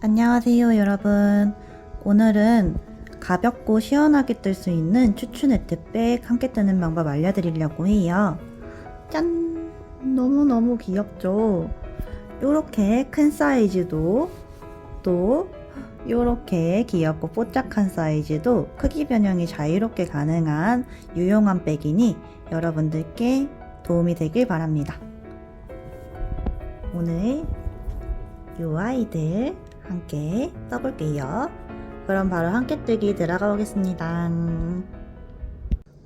안녕하세요 여러분. 오늘은 가볍고 시원하게 뜰 수 있는 추추 네트백 함께 뜨는 방법 알려드리려고 해요. 짠! 너무너무 귀엽죠? 요렇게 큰 사이즈도 또 요렇게 귀엽고 뽀짝한 사이즈도 크기 변형이 자유롭게 가능한 유용한 백이니 여러분들께 도움이 되길 바랍니다. 오늘 요 아이들 함께 떠볼게요. 그럼 바로 함께 뜨기 들어가 보겠습니다.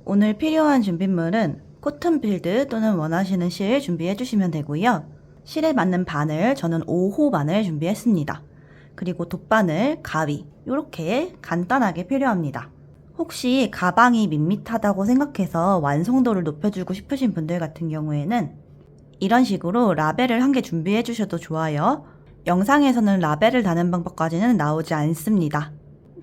오늘 필요한 준비물은 코튼 필드 또는 원하시는 실 준비해 주시면 되고요. 실에 맞는 바늘, 저는 5호 바늘 준비했습니다. 그리고 돗바늘, 가위 이렇게 간단하게 필요합니다. 혹시 가방이 밋밋하다고 생각해서 완성도를 높여주고 싶으신 분들 같은 경우에는 이런 식으로 라벨을 한 개 준비해 주셔도 좋아요. 영상에서는 라벨을 다는 방법까지는 나오지 않습니다.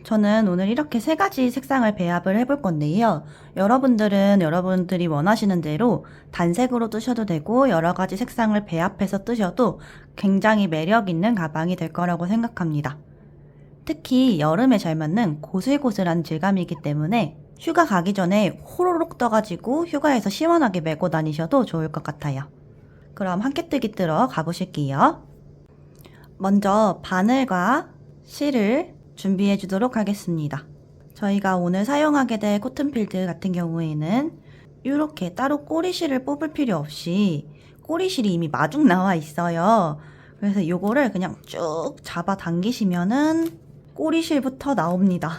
저는 오늘 이렇게 세 가지 색상을 배합을 해볼 건데요. 여러분들은 여러분들이 원하시는 대로 단색으로 뜨셔도 되고 여러 가지 색상을 배합해서 뜨셔도 굉장히 매력 있는 가방이 될 거라고 생각합니다. 특히 여름에 잘 맞는 고슬고슬한 질감이기 때문에 휴가 가기 전에 호로록 떠가지고 휴가에서 시원하게 메고 다니셔도 좋을 것 같아요. 그럼 함께 뜨기 뜨러 가보실게요. 먼저 바늘과 실을 준비해 주도록 하겠습니다. 저희가 오늘 사용하게 될 코튼필드 같은 경우에는 이렇게 따로 꼬리실을 뽑을 필요 없이 꼬리실이 이미 마중 나와 있어요. 그래서 이거를 그냥 쭉 잡아 당기시면은 꼬리실부터 나옵니다.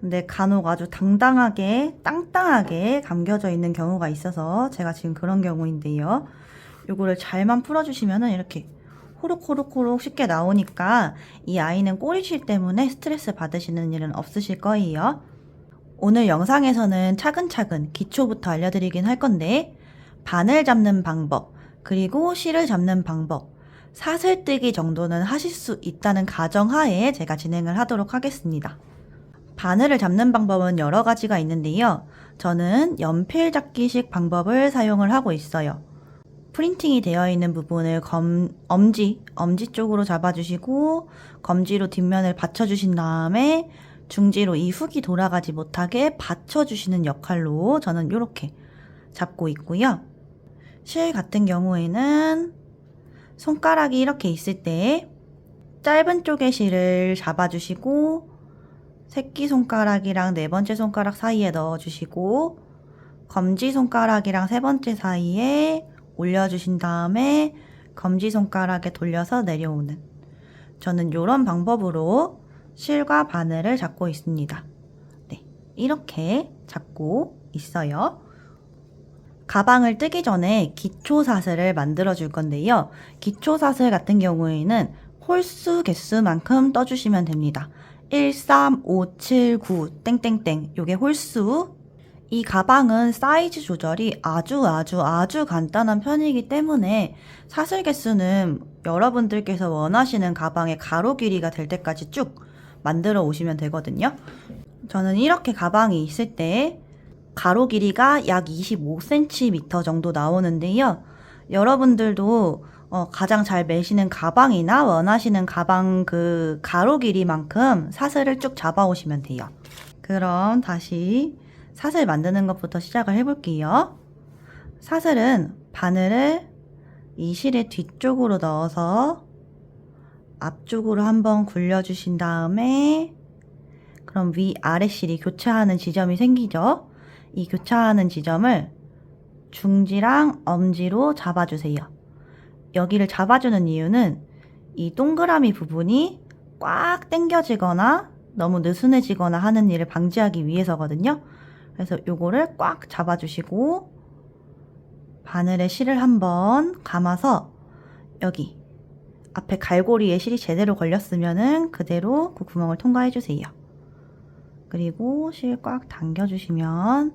근데 간혹 아주 당당하게 땅땅하게 감겨져 있는 경우가 있어서 제가 지금 그런 경우인데요. 이거를 잘만 풀어주시면은 이렇게 호록호록호록 쉽게 나오니까 이 아이는 꼬리실 때문에 스트레스 받으시는 일은 없으실 거예요. 오늘 영상에서는 차근차근 기초부터 알려드리긴 할 건데 바늘 잡는 방법, 그리고 실을 잡는 방법, 사슬뜨기 정도는 하실 수 있다는 가정하에 제가 진행을 하도록 하겠습니다. 바늘을 잡는 방법은 여러 가지가 있는데요. 저는 연필 잡기식 방법을 사용을 하고 있어요. 프린팅이 되어 있는 부분을 엄지 쪽으로 잡아주시고 검지로 뒷면을 받쳐주신 다음에 중지로 이 훅이 돌아가지 못하게 받쳐주시는 역할로 저는 이렇게 잡고 있고요. 실 같은 경우에는 손가락이 이렇게 있을 때 짧은 쪽의 실을 잡아주시고 새끼손가락이랑 네 번째 손가락 사이에 넣어주시고 검지손가락이랑 세 번째 사이에 올려주신 다음에 검지손가락에 돌려서 내려오는, 저는 이런 방법으로 실과 바늘을 잡고 있습니다. 네, 이렇게 잡고 있어요. 가방을 뜨기 전에 기초사슬을 만들어 줄 건데요. 기초사슬 같은 경우에는 홀수 개수만큼 떠주시면 됩니다. 1, 3, 5, 7, 9 땡땡땡, 요게 홀수. 이 가방은 사이즈 조절이 아주 간단한 편이기 때문에 사슬 개수는 여러분들께서 원하시는 가방의 가로 길이가 될 때까지 쭉 만들어 오시면 되거든요. 저는 이렇게 가방이 있을 때 가로 길이가 약 25cm 정도 나오는데요. 여러분들도 가장 잘 매시는 가방이나 원하시는 가방 그 가로 길이만큼 사슬을 쭉 잡아 오시면 돼요. 그럼 다시 사슬 만드는 것부터 시작을 해볼게요. 사슬은 바늘을 이 실의 뒤쪽으로 넣어서 앞쪽으로 한번 굴려주신 다음에 그럼 위아래 실이 교차하는 지점이 생기죠. 이 교차하는 지점을 중지랑 엄지로 잡아주세요. 여기를 잡아주는 이유는 이 동그라미 부분이 꽉 당겨지거나 너무 느슨해지거나 하는 일을 방지하기 위해서거든요. 그래서 요거를 꽉 잡아주시고 바늘에 실을 한번 감아서 여기 앞에 갈고리에 실이 제대로 걸렸으면은 그대로 그 구멍을 통과해 주세요. 그리고 실 꽉 당겨주시면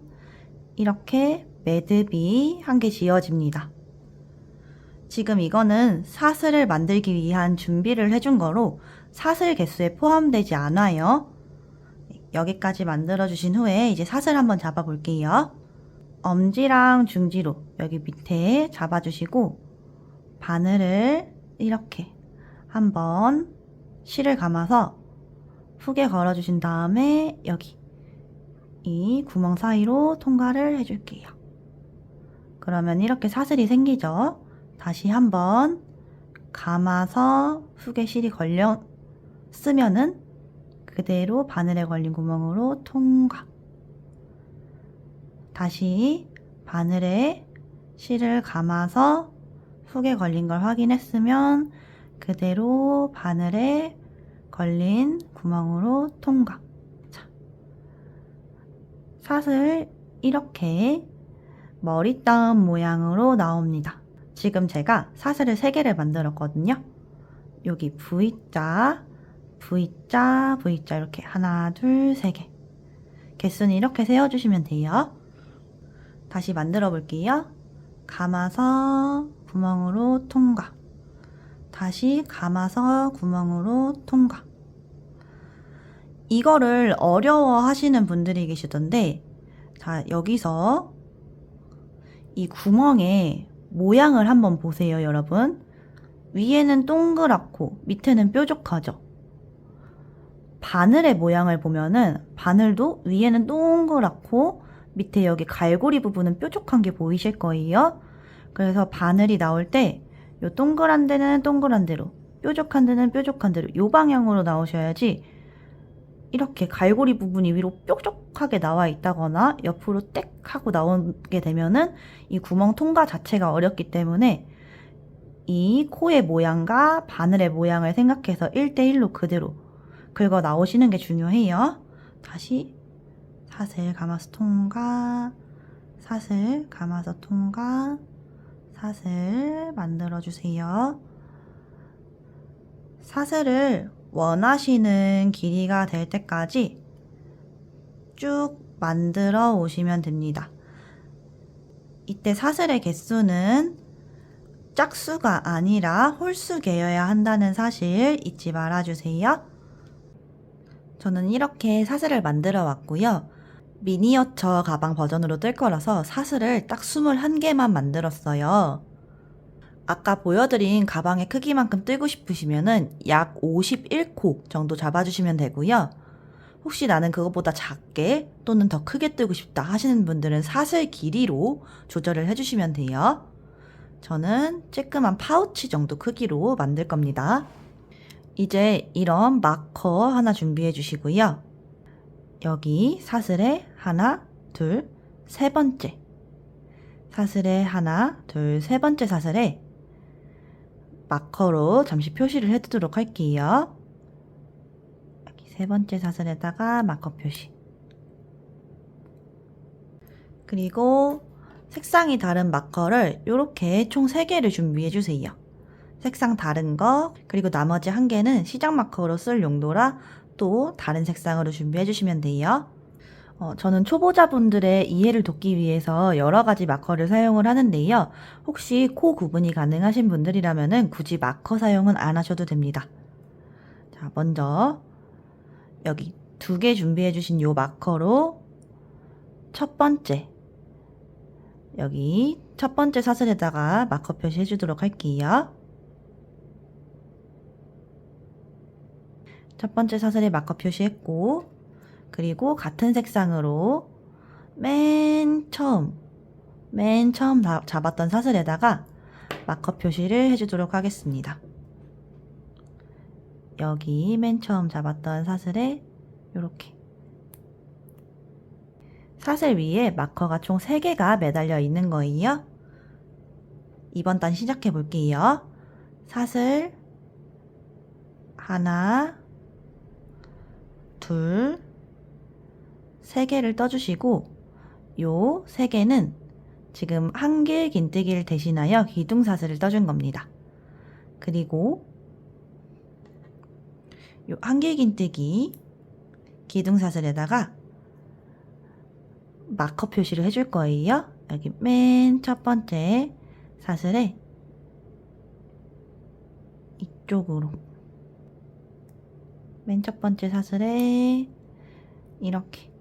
이렇게 매듭이 한 개 지어집니다. 지금 이거는 사슬을 만들기 위한 준비를 해준 거로 사슬 개수에 포함되지 않아요. 여기까지 만들어 주신 후에 이제 사슬 한번 잡아 볼게요. 엄지랑 중지로 여기 밑에 잡아주시고 바늘을 이렇게 한번 실을 감아서 훅에 걸어주신 다음에 여기 이 구멍 사이로 통과를 해줄게요. 그러면 이렇게 사슬이 생기죠. 다시 한번 감아서 훅에 실이 걸려 쓰면은 그대로 바늘에 걸린 구멍으로 통과. 다시 바늘에 실을 감아서 훅에 걸린 걸 확인했으면 그대로 바늘에 걸린 구멍으로 통과. 자, 사슬 이렇게 머리따움 모양으로 나옵니다. 지금 제가 사슬을 3개를 만들었거든요. 여기 V자, V자, V자 이렇게 하나, 둘, 3개. 개수는 이렇게 세워주시면 돼요. 다시 만들어 볼게요. 감아서 구멍으로 통과. 다시 감아서 구멍으로 통과. 이거를 어려워 하시는 분들이 계시던데, 자, 여기서 이 구멍의 모양을 한번 보세요, 여러분. 위에는 동그랗고 밑에는 뾰족하죠. 바늘의 모양을 보면은 바늘도 위에는 동그랗고 밑에 여기 갈고리 부분은 뾰족한 게 보이실 거예요. 그래서 바늘이 나올 때 요 동그란 데는 동그란 대로, 뾰족한 데는 뾰족한 대로 요 방향으로 나오셔야지 이렇게 갈고리 부분이 위로 뾰족하게 나와 있다거나 옆으로 땡 하고 나오게 되면은 이 구멍 통과 자체가 어렵기 때문에 이 코의 모양과 바늘의 모양을 생각해서 1대1로 그대로 긁어 나오시는 게 중요해요. 다시 사슬 감아서 통과, 사슬 감아서 통과, 사슬 만들어 주세요. 사슬을 원하시는 길이가 될 때까지 쭉 만들어 오시면 됩니다. 이때 사슬의 개수는 짝수가 아니라 홀수개여야 한다는 사실 잊지 말아주세요. 저는 이렇게 사슬을 만들어 왔고요. 미니어처 가방 버전으로 뜰 거라서 사슬을 딱 21개만 만들었어요. 아까 보여드린 가방의 크기만큼 뜨고 싶으시면은 약 51코 정도 잡아주시면 되고요. 혹시 나는 그것보다 작게 또는 더 크게 뜨고 싶다 하시는 분들은 사슬 길이로 조절을 해주시면 돼요. 저는 쬐끄만 파우치 정도 크기로 만들 겁니다. 이제 이런 마커 하나 준비해 주시고요. 여기 사슬에 하나, 둘, 세 번째. 사슬에 하나, 둘, 세 번째 사슬에 마커로 잠시 표시를 해두도록 할게요. 여기 세 번째 사슬에다가 마커 표시. 그리고 색상이 다른 마커를 이렇게 총 3개를 준비해 주세요. 색상 다른 거, 그리고 나머지 1개는 시작 마커로 쓸 용도라 또 다른 색상으로 준비해 주시면 돼요. 저는 초보자분들의 이해를 돕기 위해서 여러 가지 마커를 사용을 하는데요. 혹시 코 구분이 가능하신 분들이라면 굳이 마커 사용은 안 하셔도 됩니다. 자, 먼저 여기 2개 준비해 주신 요 마커로 첫 번째, 여기 첫 번째 사슬에다가 마커 표시해 주도록 할게요. 첫 번째 사슬에 마커 표시했고, 그리고 같은 색상으로 맨 처음 잡았던 사슬에다가 마커 표시를 해주도록 하겠습니다. 여기 맨 처음 잡았던 사슬에 이렇게 사슬 위에 마커가 총 3개가 매달려 있는 거예요. 이번 단 시작해 볼게요. 사슬 하나, 둘, 3개를 떠주시고 요 3개는 지금 한길 긴뜨기를 대신하여 기둥사슬을 떠준 겁니다. 그리고 요 한길 긴뜨기 기둥사슬에다가 마커 표시를 해줄 거예요. 여기 맨 첫 번째 사슬에 이쪽으로 맨 첫 번째 사슬에 이렇게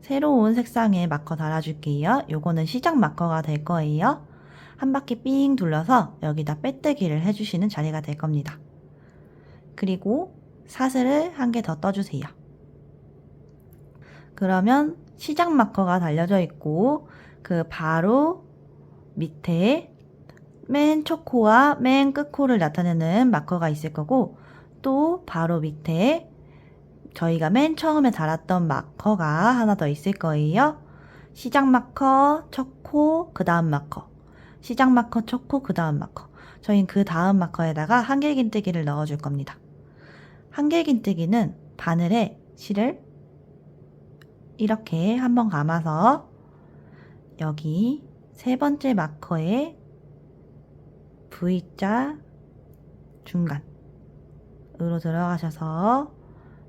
새로운 색상의 마커 달아줄게요. 요거는 시작 마커가 될 거예요. 한 바퀴 삥 둘러서 여기다 빼뜨기를 해주시는 자리가 될 겁니다. 그리고 사슬을 한 개 더 떠주세요. 그러면 시작 마커가 달려져 있고 그 바로 밑에 맨 첫 코와 맨 끝 코를 나타내는 마커가 있을 거고 또 바로 밑에 저희가 맨 처음에 달았던 마커가 하나 더 있을 거예요. 시작 마커, 첫 코, 그 다음 마커. 시작 마커, 첫 코, 그 다음 마커. 저희는 그 다음 마커에다가 한길긴뜨기를 넣어줄 겁니다. 한길긴뜨기는 바늘에 실을 이렇게 한번 감아서 여기 세 번째 마커에 V자 중간으로 들어가셔서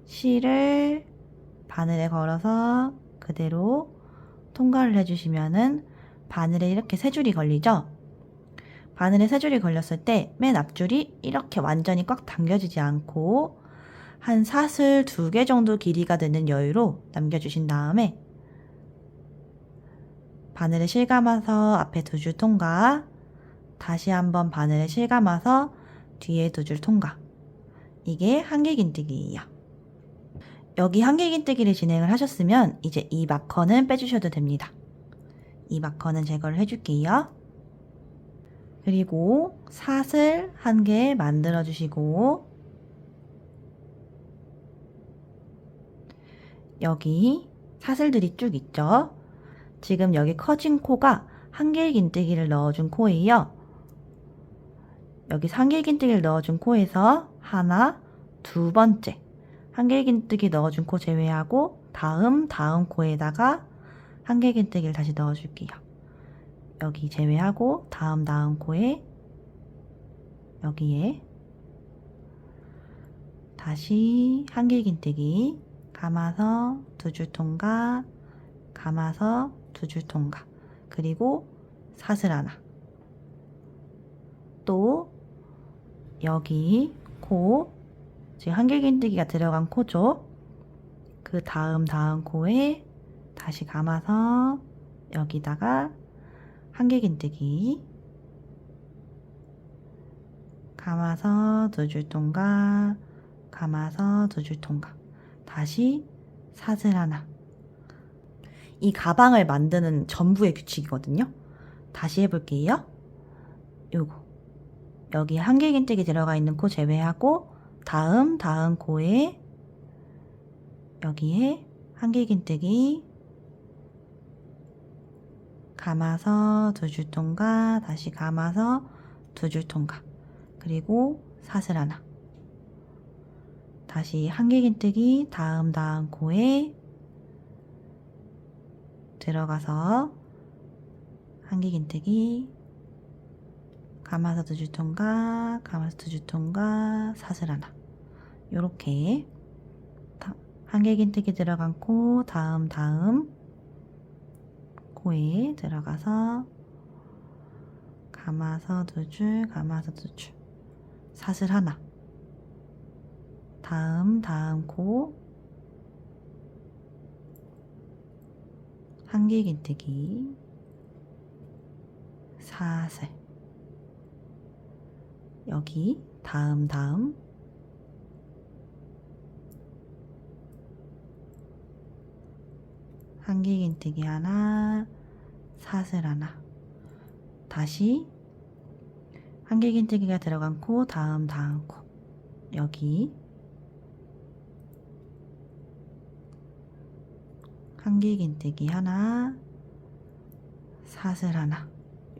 실을 바늘에 걸어서 그대로 통과를 해주시면은 바늘에 이렇게 세 줄이 걸리죠? 바늘에 세 줄이 걸렸을 때 맨 앞줄이 이렇게 완전히 꽉 당겨지지 않고 한 사슬 2개 정도 길이가 되는 여유로 남겨주신 다음에 바늘에 실감아서 앞에 2줄 통과, 다시 한번 바늘에 실감아서 뒤에 2줄 통과. 이게 한길긴뜨기예요. 여기 한길긴뜨기를 진행을 하셨으면 이제 이 마커는 빼주셔도 됩니다. 이 마커는 제거를 해줄게요. 그리고 사슬 한 개 만들어 주시고 여기 사슬들이 쭉 있죠? 지금 여기 커진 코가 한길긴뜨기를 넣어준 코예요. 여기 한길긴뜨기를 넣어준 코에서 하나, 두 번째 한길긴뜨기 넣어준 코 제외하고 다음 코에다가 한길긴뜨기를 다시 넣어줄게요. 여기 제외하고 다음 코에 여기에 다시 한길긴뜨기 감아서 2줄 통과, 감아서 2줄 통과, 그리고 사슬 하나. 또 여기 코, 지금 한길긴뜨기가 들어간 코죠. 그 다음 코에 다시 감아서 여기다가 한길긴뜨기 감아서 2줄 통과, 감아서 2줄 통과, 다시 사슬 하나. 이 가방을 만드는 전부의 규칙이거든요. 다시 해볼게요. 요거 여기 한길긴뜨기 들어가 있는 코 제외하고 다음 코에 여기에 한길긴뜨기 감아서 2줄 통과, 다시 감아서 2줄 통과, 그리고 사슬 하나. 다시 한길긴뜨기 다음 코에 들어가서 한길긴뜨기 감아서 2줄 통과, 감아서 2줄 통과, 사슬 하나. 요렇게 한길긴뜨기 들어간 코 다음 코에 들어가서 감아서 2줄, 감아서 2줄, 사슬 하나. 다음 코 한길긴뜨기 사슬. 여기 다음 한길긴뜨기 하나, 사슬 하나. 다시 한길긴뜨기가 들어간 코 다음 코. 여기 한길긴뜨기 하나, 사슬 하나.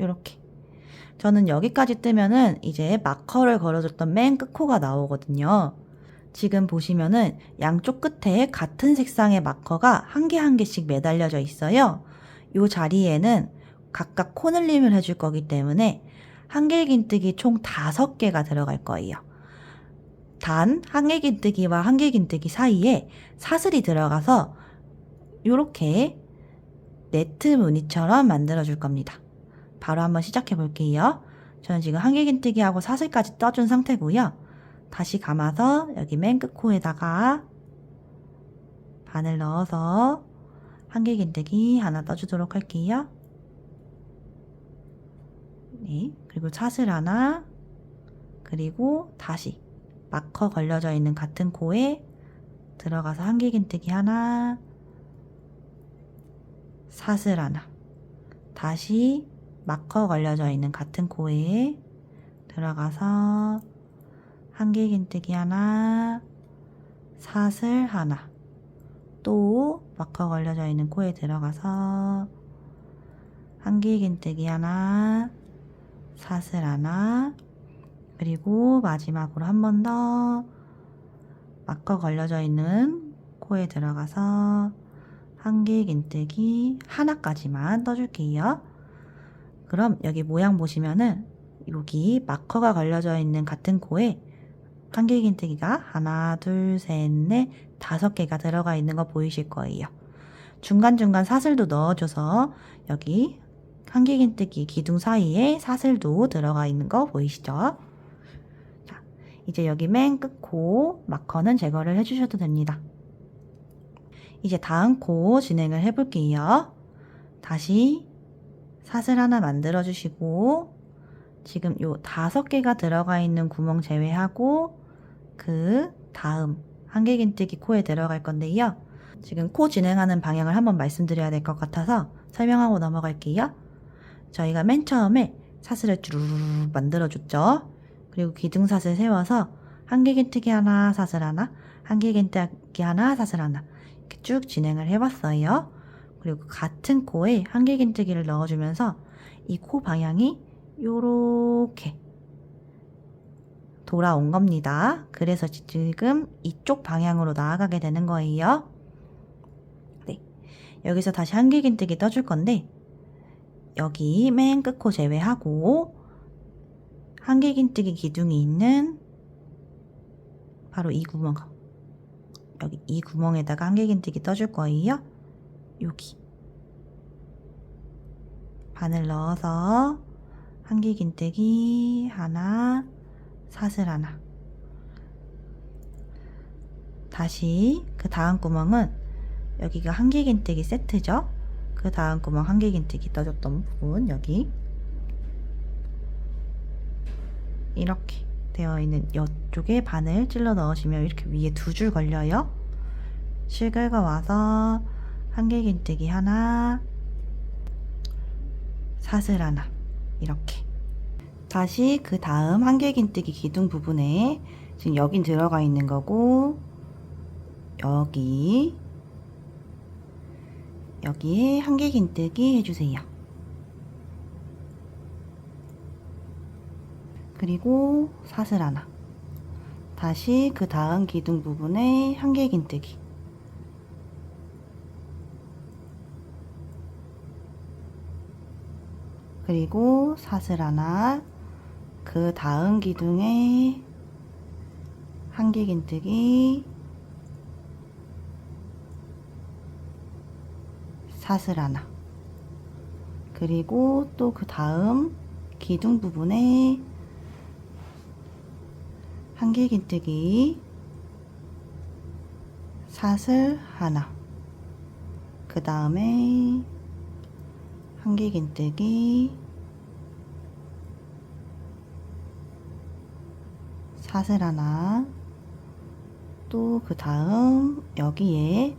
요렇게. 저는 여기까지 뜨면은 이제 마커를 걸어줬던 맨 끝 코가 나오거든요. 지금 보시면은 양쪽 끝에 같은 색상의 마커가 한 개씩 매달려져 있어요. 이 자리에는 각각 코늘림을 해줄 거기 때문에 한길긴뜨기 총 5개가 들어갈 거예요. 단 한길긴뜨기와 한길긴뜨기 사이에 사슬이 들어가서 이렇게 네트 무늬처럼 만들어 줄 겁니다. 바로 한번 시작해 볼게요. 저는 지금 한길긴뜨기하고 사슬까지 떠준 상태고요. 다시 감아서 여기 맨 끝 코에다가 바늘 넣어서 한길긴뜨기 하나 떠주도록 할게요. 네, 그리고 사슬 하나, 그리고 다시 마커 걸려져 있는 같은 코에 들어가서 한길긴뜨기 하나, 사슬 하나. 다시 마커 걸려져 있는 같은 코에 들어가서 한길긴뜨기 하나, 사슬 하나. 또 마커 걸려져 있는 코에 들어가서 한길긴뜨기 하나, 사슬 하나. 그리고 마지막으로 한 번 더 마커 걸려져 있는 코에 들어가서 한길긴뜨기 하나까지만 떠줄게요. 그럼 여기 모양 보시면은 여기 마커가 걸려져 있는 같은 코에 한길긴뜨기가 하나, 둘, 셋, 넷, 5개가 들어가 있는 거 보이실 거예요. 중간중간 사슬도 넣어줘서 여기 한길긴뜨기 기둥 사이에 사슬도 들어가 있는 거 보이시죠? 자, 이제 여기 맨 끝 코 마커는 제거를 해주셔도 됩니다. 이제 다음 코 진행을 해볼게요. 다시 사슬 하나 만들어 주시고 지금 요 5개가 들어가 있는 구멍 제외하고 그 다음 한길긴뜨기 코에 들어갈 건데요. 지금 코 진행하는 방향을 한번 말씀드려야 될 것 같아서 설명하고 넘어갈게요. 저희가 맨 처음에 사슬을 쭈루루루 만들어 줬죠. 그리고 기둥사슬 세워서 한길긴뜨기 하나, 사슬 하나, 한길긴뜨기 하나, 사슬 하나 이렇게 쭉 진행을 해봤어요. 그리고 같은 코에 한길긴뜨기를 넣어주면서 이 코 방향이 요렇게 돌아온 겁니다. 그래서 지금 이쪽 방향으로 나아가게 되는 거예요. 네, 여기서 다시 한길긴뜨기 떠줄 건데 여기 맨 끝 코 제외하고 한길긴뜨기 기둥이 있는 바로 이 구멍, 여기 이 구멍에다가 한길긴뜨기 떠줄 거예요. 여기 바늘 넣어서 한길긴뜨기 하나, 사슬 하나. 다시 그 다음 구멍은 여기가 한길긴뜨기 세트죠. 그 다음 구멍 한길긴뜨기 떠줬던 부분 여기 이렇게 되어 있는 이쪽에 바늘 찔러 넣으시면 이렇게 위에 2줄 걸려요. 실 긁어 와서 한길긴뜨기 하나, 사슬 하나 이렇게. 다시 그 다음 한길긴뜨기 기둥 부분에 지금 여긴 들어가 있는 거고 여기에 한길긴뜨기 해주세요. 그리고 사슬 하나. 다시 그 다음 기둥 부분에 한길긴뜨기. 그리고 사슬 하나. 그 다음 기둥에 한길긴뜨기, 사슬 하나. 그리고 또 그 다음 기둥 부분에 한길긴뜨기, 사슬 하나. 그 다음에 한길긴뜨기, 사슬 하나. 또 그 다음 여기에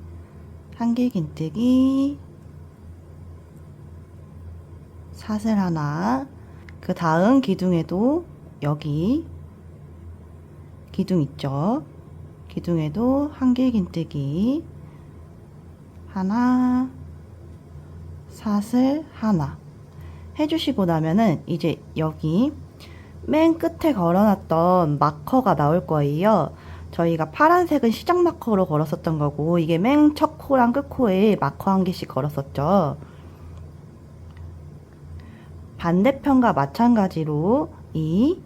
한길긴뜨기, 사슬 하나. 그 다음 기둥에도 여기 기둥 있죠. 기둥에도 한길긴뜨기 하나, 사슬 하나 해주시고 나면은 이제 여기 맨 끝에 걸어놨던 마커가 나올 거예요. 저희가 파란색은 시작 마커로 걸었었던 거고 이게 맨 첫 코랑 끝 코에 마커 한 개씩 걸었었죠. 반대편과 마찬가지로 이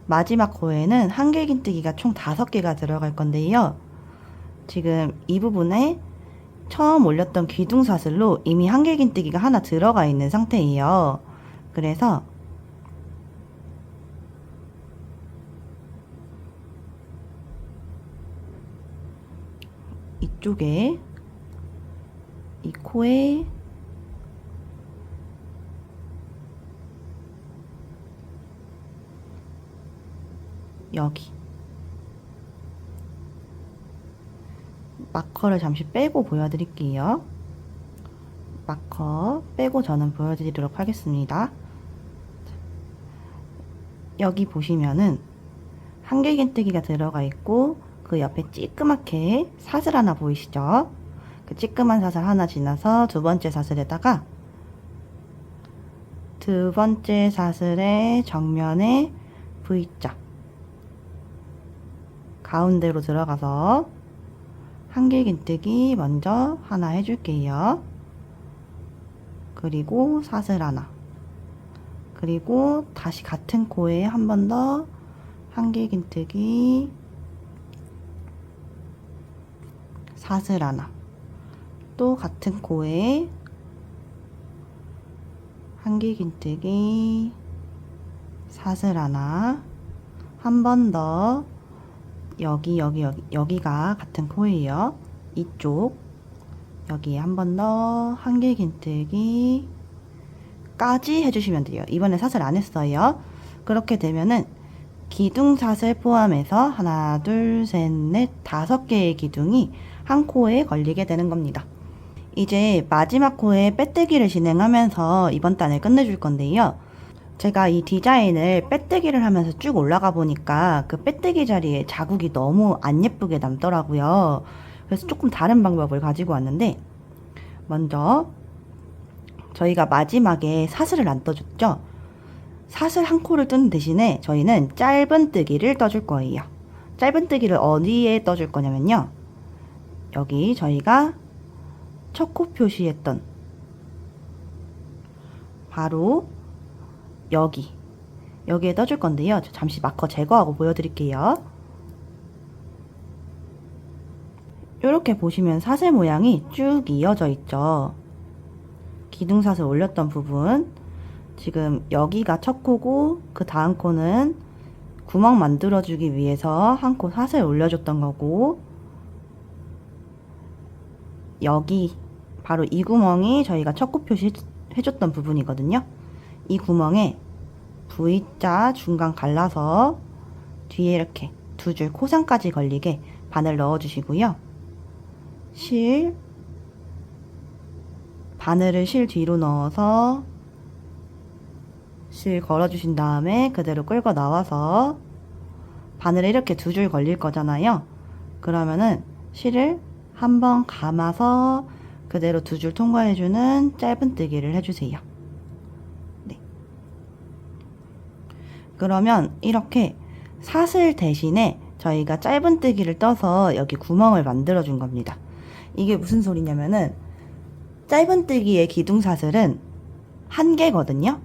마지막 코에는 한길긴뜨기가 총 5개가 들어갈 건데요. 지금 이 부분에 처음 올렸던 기둥사슬로 이미 한길긴뜨기가 하나 들어가 있는 상태예요. 그래서 이쪽에 이 코에 여기 마커를 잠시 빼고 보여드릴게요. 마커 빼고 저는 보여드리도록 하겠습니다. 여기 보시면은 한길긴뜨기가 들어가 있고 그 옆에 찌끄맣게 사슬 하나 보이시죠? 그 찌끄만 사슬 하나 지나서 두 번째 사슬에다가 두 번째 사슬의 정면에 V자 가운데로 들어가서 한길긴뜨기 먼저 하나 해줄게요. 그리고 사슬 하나, 그리고 다시 같은 코에 한 번 더 한길긴뜨기 사슬 하나, 또 같은 코에 한길긴뜨기 사슬 하나, 한 번 더 여기가 같은 코예요. 이쪽 여기에 한 번 더 한길긴뜨기 까지 해주시면 돼요. 이번에 사슬 안 했어요. 그렇게 되면은 기둥사슬 포함해서 하나, 둘, 셋, 넷, 5개의 기둥이 한 코에 걸리게 되는 겁니다. 이제 마지막 코에 빼뜨기를 진행하면서 이번 단을 끝내줄 건데요. 제가 이 디자인을 빼뜨기를 하면서 쭉 올라가 보니까 그 빼뜨기 자리에 자국이 너무 안 예쁘게 남더라고요. 그래서 조금 다른 방법을 가지고 왔는데, 먼저 저희가 마지막에 사슬을 안 떠줬죠. 사슬 한 코를 뜨는 대신에 저희는 짧은뜨기를 떠줄 거예요. 짧은뜨기를 어디에 떠줄 거냐면요, 여기 저희가 첫 코 표시했던 바로 여기에 떠줄 건데요. 잠시 마커 제거하고 보여드릴게요. 이렇게 보시면 사슬 모양이 쭉 이어져 있죠. 기둥사슬 올렸던 부분, 지금 여기가 첫 코고 그 다음 코는 구멍 만들어주기 위해서 한 코 사슬 올려줬던 거고, 여기 바로 이 구멍이 저희가 첫 코 표시 해줬던 부분이거든요. 이 구멍에 V자 중간 갈라서 뒤에 이렇게 두 줄 코상까지 걸리게 바늘 넣어주시고요. 바늘을 실 뒤로 넣어서 실 걸어주신 다음에 그대로 끌고 나와서 바늘에 이렇게 두 줄 걸릴 거잖아요. 그러면은 실을 한번 감아서 그대로 두 줄 통과해주는 짧은뜨기를 해주세요. 네. 그러면 이렇게 사슬 대신에 저희가 짧은뜨기를 떠서 여기 구멍을 만들어 준 겁니다. 이게 무슨 소리냐면은 짧은뜨기의 기둥사슬은 한 개거든요.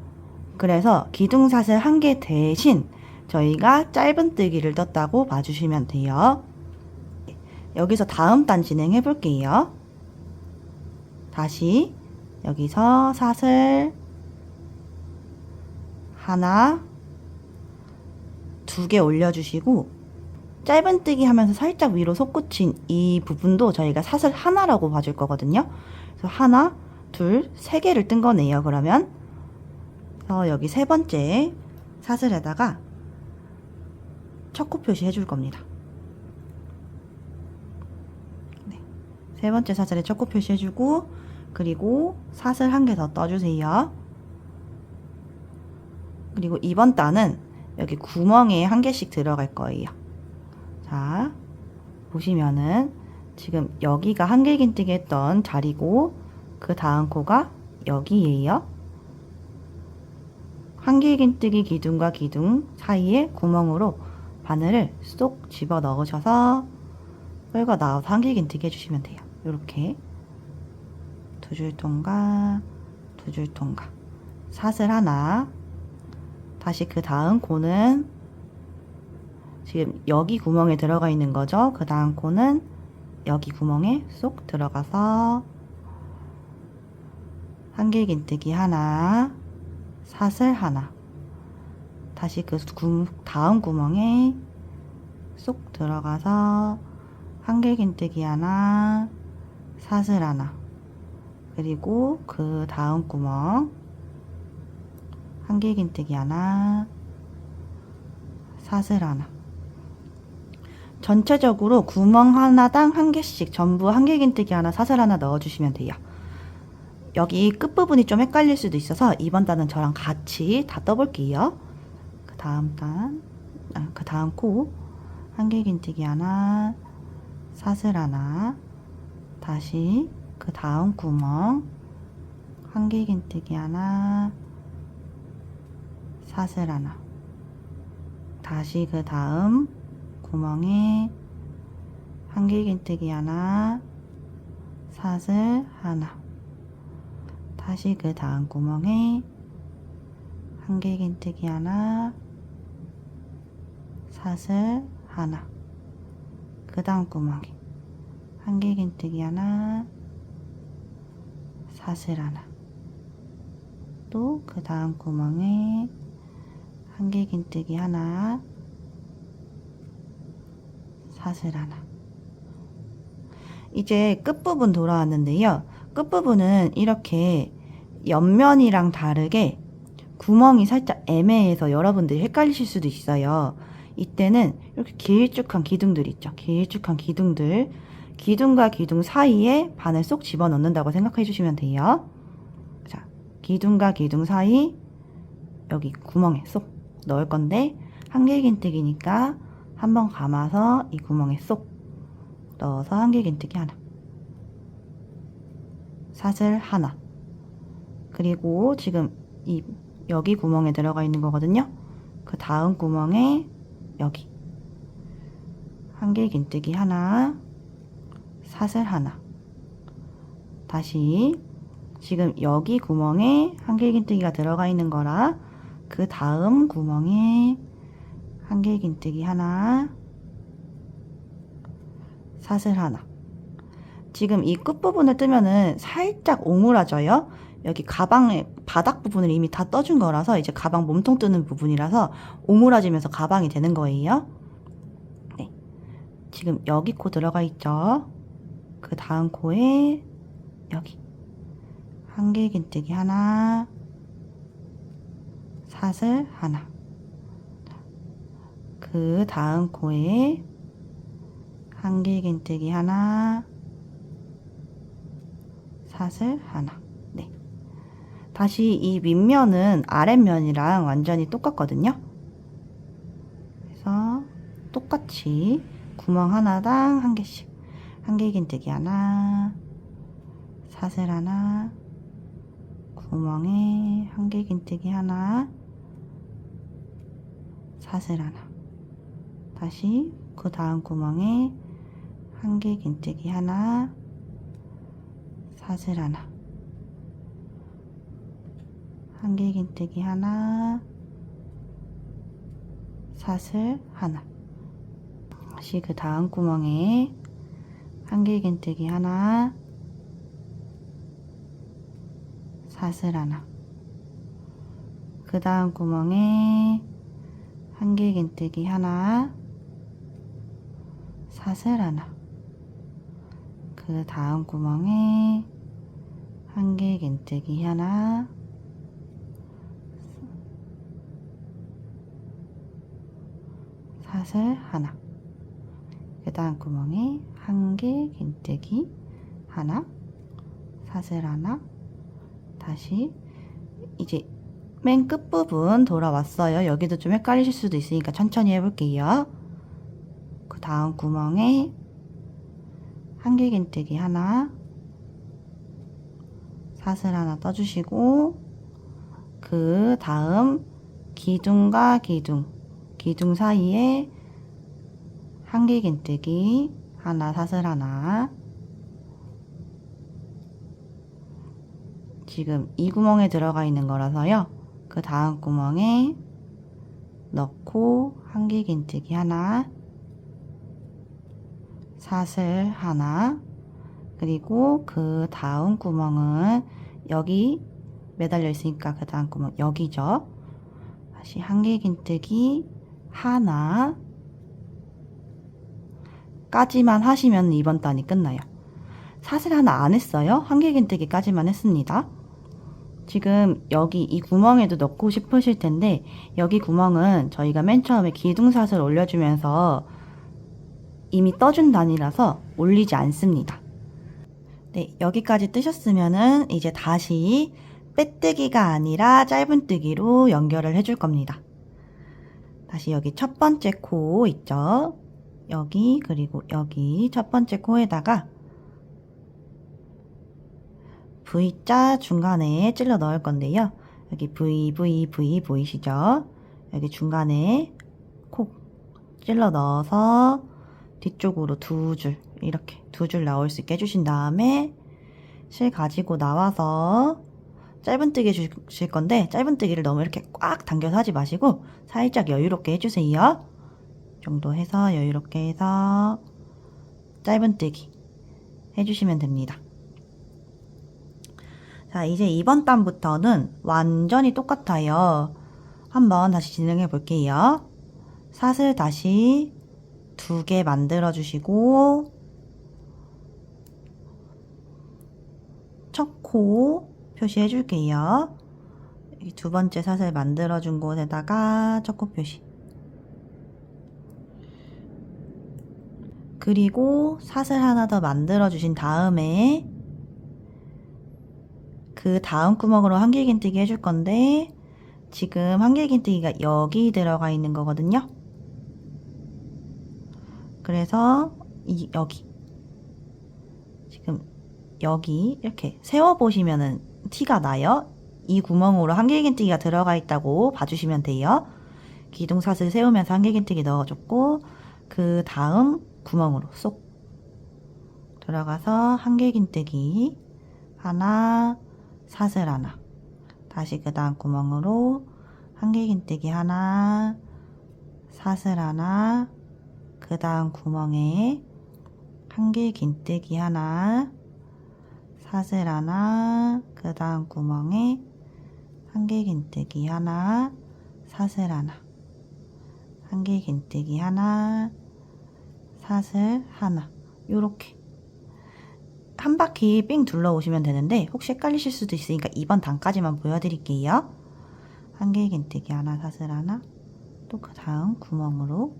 그래서 기둥사슬 한 개 대신 저희가 짧은뜨기를 떴다고 봐주시면 돼요. 여기서 다음 단 진행해 볼게요. 다시 여기서 사슬 하나, 2개 올려주시고, 짧은뜨기 하면서 살짝 위로 솟구친 이 부분도 저희가 사슬 하나라고 봐줄 거거든요. 그래서 하나, 둘, 3개를 뜬 거네요. 그러면 여기 세 번째 사슬에다가 첫 코 표시 해줄 겁니다. 네. 세 번째 사슬에 첫 코 표시 해주고, 그리고 사슬 한 개 더 떠주세요. 그리고 이번 단은 여기 구멍에 한 개씩 들어갈 거예요. 자, 보시면은 지금 여기가 한길긴뜨기 했던 자리고, 그 다음 코가 여기예요. 한길긴뜨기 기둥과 기둥 사이에 구멍으로 바늘을 쏙 집어 넣으셔서 끌고 나와서 한길긴뜨기 해주시면 돼요. 이렇게 두 줄 통과, 두 줄 통과, 사슬 하나. 다시 그 다음 코는 지금 여기 구멍에 들어가 있는 거죠. 그 다음 코는 여기 구멍에 쏙 들어가서 한길긴뜨기 하나, 사슬 하나. 다시 그 다음 구멍에 쏙 들어가서 한길긴뜨기 하나, 사슬 하나. 그리고 그 다음 구멍 한길긴뜨기 하나, 사슬 하나. 전체적으로 구멍 하나당 한 개씩 전부 한길긴뜨기 하나, 사슬 하나 넣어주시면 돼요. 여기 끝부분이 좀 헷갈릴 수도 있어서 이번 단은 저랑 같이 다 떠볼게요. 그 다음 단, 그 다음 코 한길긴뜨기 하나, 사슬 하나, 다시 그 다음 구멍 한길긴뜨기 하나, 사슬 하나, 다시 그 다음 구멍에 한길긴뜨기 하나, 사슬 하나, 다시 그 다음 구멍에 한길긴뜨기 하나, 사슬 하나, 그 다음 구멍에 한길긴뜨기 하나, 사슬 하나, 또 그 다음 구멍에 한길긴뜨기 하나, 사슬 하나. 이제 끝부분 돌아왔는데요. 끝부분은 이렇게 옆면이랑 다르게 구멍이 살짝 애매해서 여러분들이 헷갈리실 수도 있어요. 이때는 이렇게 길쭉한 기둥들 있죠. 길쭉한 기둥들, 기둥과 기둥 사이에 바늘 쏙 집어넣는다고 생각해 주시면 돼요. 자, 기둥과 기둥 사이 여기 구멍에 쏙 넣을 건데 한길긴뜨기니까 한번 감아서 이 구멍에 쏙 넣어서 한길긴뜨기 하나, 사슬 하나, 그리고 지금 여기 구멍에 들어가 있는 거거든요. 그 다음 구멍에 여기 한길긴뜨기 하나, 사슬 하나, 다시 지금 여기 구멍에 한길긴뜨기가 들어가 있는 거라 그 다음 구멍에 한길긴뜨기 하나, 사슬 하나. 지금 이 끝부분을 뜨면은 살짝 오므라져요. 여기 가방의 바닥 부분을 이미 다 떠준 거라서 이제 가방 몸통 뜨는 부분이라서 오므라지면서 가방이 되는 거예요. 네. 지금 여기 코 들어가 있죠. 그 다음 코에 여기 한길긴뜨기 하나, 사슬 하나, 그 다음 코에 한길긴뜨기 하나, 사슬 하나. 네. 다시 이 윗면은 아랫면이랑 완전히 똑같거든요. 그래서 똑같이 구멍 하나당 한 개씩 한길긴뜨기 하나, 사슬 하나, 구멍에 한길긴뜨기 하나, 사슬 하나, 다시 그 다음 구멍에 한길긴뜨기 하나, 사슬 하나, 한길긴뜨기 하나, 사슬 하나, 다시 그 다음 구멍에 한길긴뜨기 하나, 사슬 하나, 그 다음 구멍에 한길긴뜨기 하나, 사슬 하나, 그 다음 구멍에 한길긴뜨기 하나, 사슬 하나, 그 다음 구멍에 한길긴뜨기 하나, 사슬 하나, 다시 이제 맨 끝부분 돌아왔어요. 여기도 좀 헷갈리실 수도 있으니까 천천히 해볼게요. 그 다음 구멍에 한길긴뜨기 하나, 사슬 하나 떠주시고 그 다음 기둥과 기둥 사이에 한길긴뜨기 하나, 사슬 하나. 지금 이 구멍에 들어가 있는 거라서요. 그 다음 구멍에 넣고 한길긴뜨기 하나, 사슬 하나, 그리고 그 다음 구멍은 여기 매달려 있으니까 그 다음 구멍 여기죠. 다시 한길긴뜨기 하나 까지만 하시면 이번 단이 끝나요. 사슬 하나 안 했어요. 한길긴뜨기까지만 했습니다. 지금 여기 이 구멍에도 넣고 싶으실 텐데 여기 구멍은 저희가 맨 처음에 기둥사슬 올려주면서 이미 떠준 단이라서 올리지 않습니다. 네, 여기까지 뜨셨으면은 이제 다시 빼뜨기가 아니라 짧은뜨기로 연결을 해줄 겁니다. 다시 여기 첫 번째 코 있죠? 여기 그리고 여기 첫 번째 코에다가 V자 중간에 찔러 넣을 건데요. 여기 V 보이시죠? 여기 중간에 콕 찔러 넣어서 뒤쪽으로 이렇게 두 줄 나올 수 있게 해주신 다음에 실 가지고 나와서 짧은뜨기 주실 건데 짧은뜨기를 너무 이렇게 꽉 당겨서 하지 마시고 살짝 여유롭게 해주세요. 이 정도 해서 여유롭게 해서 짧은뜨기 해주시면 됩니다. 자, 이제 이번 단부터는 완전히 똑같아요. 한번 다시 진행해 볼게요. 사슬 다시 2개 만들어 주시고 첫 코 표시해 줄게요. 여기 두 번째 사슬 만들어 준 곳에다가 첫 코 표시. 그리고 사슬 하나 더 만들어 주신 다음에 그 다음 구멍으로 한길긴뜨기 해줄 건데 지금 한길긴뜨기가 여기 들어가 있는 거거든요. 그래서 여기 지금 여기 이렇게 세워 보시면은 티가 나요. 이 구멍으로 한길긴뜨기가 들어가 있다고 봐주시면 돼요. 기둥사슬 세우면서 한길긴뜨기 넣어줬고 그 다음 구멍으로 쏙 들어가서 한길긴뜨기 하나, 사슬 하나, 다시 그 다음 구멍으로 한길긴뜨기 하나, 사슬 하나, 그 다음 구멍에 한길긴뜨기 하나, 사슬 하나, 그 다음 구멍에 한길긴뜨기 하나, 사슬 하나, 한길긴뜨기 하나, 사슬 하나, 요렇게 한 바퀴 삥 둘러오시면 되는데 혹시 헷갈리실 수도 있으니까 이번 단까지만 보여드릴게요. 한길긴뜨기 하나, 사슬 하나, 또 그 다음 구멍으로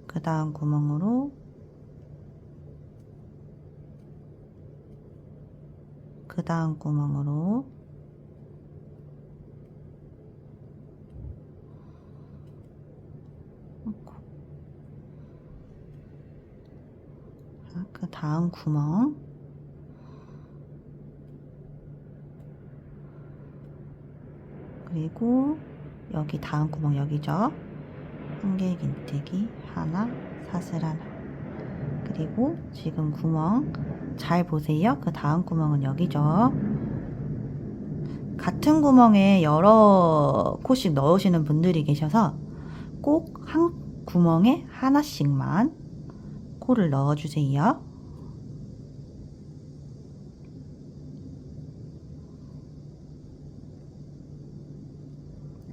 그 다음 구멍으로 그 다음 구멍으로 그 다음 구멍 그리고 여기 다음 구멍 여기죠. 한길긴뜨기 하나, 사슬 하나, 그리고 지금 구멍 잘 보세요. 그 다음 구멍은 여기죠. 같은 구멍에 여러 코씩 넣으시는 분들이 계셔서 꼭 한 구멍에 하나씩만 코를 넣어주세요.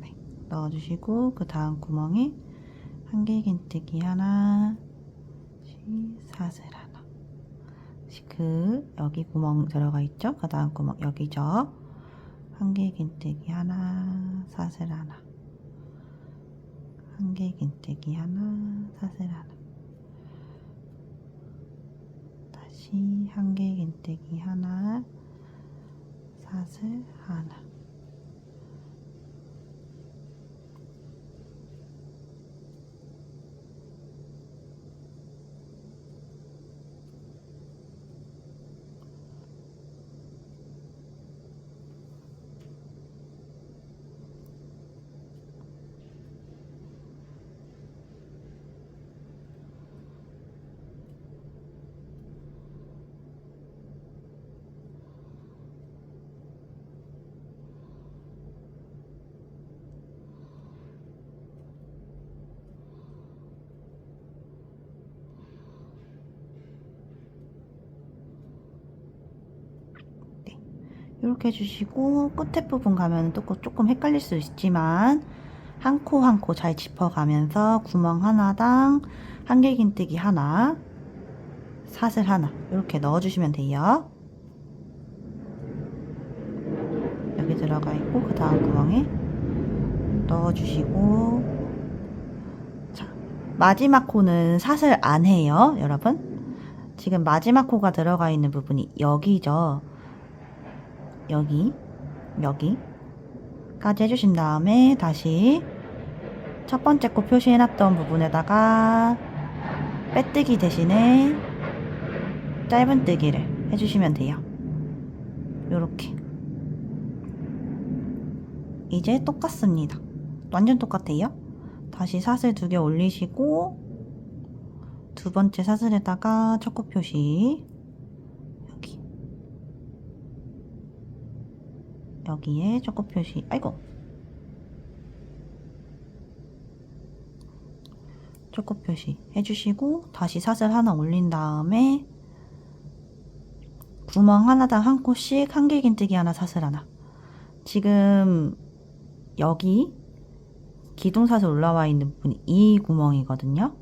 네, 넣어주시고 그 다음 구멍에 한길긴뜨기 하나, 사슬 하나. 여기 구멍 들어가 있죠? 그 다음 구멍 여기죠? 한길긴뜨기 하나, 사슬 하나, 한길긴뜨기 하나, 사슬 하나, 다시 한길긴뜨기 하나, 사슬 하나. 이렇게 해주시고 끝에 부분 가면 또 조금 헷갈릴 수 있지만 한 코 한 코 잘 짚어가면서 구멍 하나당 한길긴뜨기 하나, 사슬 하나 이렇게 넣어주시면 돼요. 여기 들어가 있고 그 다음 구멍에 넣어주시고 마지막 코는 사슬 안 해요, 여러분. 지금 마지막 코가 들어가 있는 부분이 여기죠. 여기까지 해주신 다음에 다시 첫 번째 코 표시해놨던 부분에다가 빼뜨기 대신에 짧은뜨기를 해주시면 돼요. 요렇게. 이제 똑같습니다. 완전 똑같아요. 다시 사슬 2개 올리시고 두 번째 사슬에다가 첫 코 표시 여기에 첫 코 표시 첫 코 표시 해주시고 다시 사슬 하나 올린 다음에 구멍 하나당 한 코씩 한길긴뜨기 하나 사슬 하나. 지금 여기 기둥사슬 올라와 있는 부분이 이 구멍이거든요.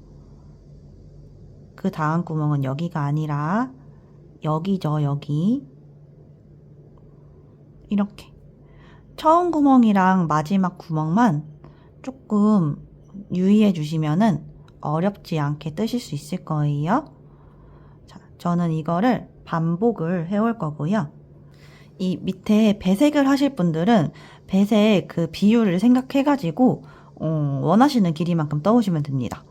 그 다음 구멍은 여기가 아니라 여기죠. 여기. 이렇게 처음 구멍이랑 마지막 구멍만 조금 유의해 주시면은 어렵지 않게 뜨실 수 있을 거예요. 자, 저는 이거를 반복을 해올 거고요. 이 밑에 배색을 하실 분들은 배색 그 비율을 생각해가지고 원하시는 길이만큼 떠오시면 됩니다.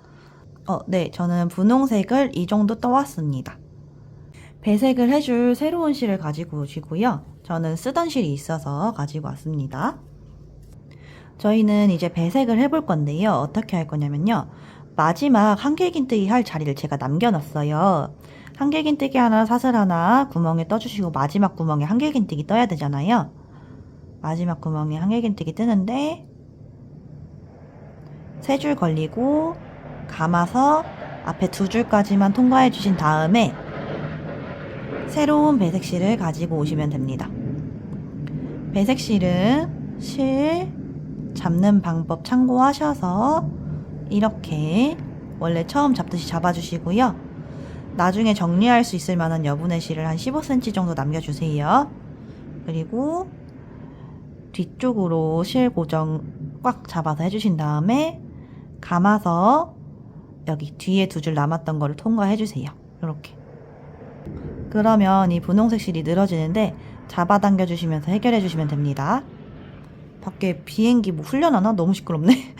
네, 저는 분홍색을 이 정도 떠왔습니다. 배색을 해줄 새로운 실을 가지고 오시고요. 저는 쓰던 실이 있어서 가지고 왔습니다. 저희는 이제 배색을 해볼 건데요. 어떻게 할 거냐면요. 마지막 한길긴뜨기 할 자리를 제가 남겨놨어요. 한길긴뜨기 하나, 사슬 하나 구멍에 떠주시고 마지막 구멍에 한길긴뜨기 떠야 되잖아요. 마지막 구멍에 한길긴뜨기 뜨는데 3줄 걸리고 감아서 앞에 2줄까지만 통과해 주신 다음에 새로운 배색실을 가지고 오시면 됩니다. 배색실은 실 잡는 방법 참고하셔서 이렇게 원래 처음 잡듯이 잡아주시고요. 나중에 정리할 수 있을 만한 여분의 실을 한 15cm 정도 남겨주세요. 그리고 뒤쪽으로 실 고정 꽉 잡아서 해주신 다음에 감아서 여기 뒤에 2줄 남았던 거를 통과해주세요. 이렇게. 그러면 이 분홍색 실이 늘어지는데 잡아당겨 주시면서 해결해 주시면 됩니다. 밖에 비행기 뭐 훈련하나? 너무 시끄럽네.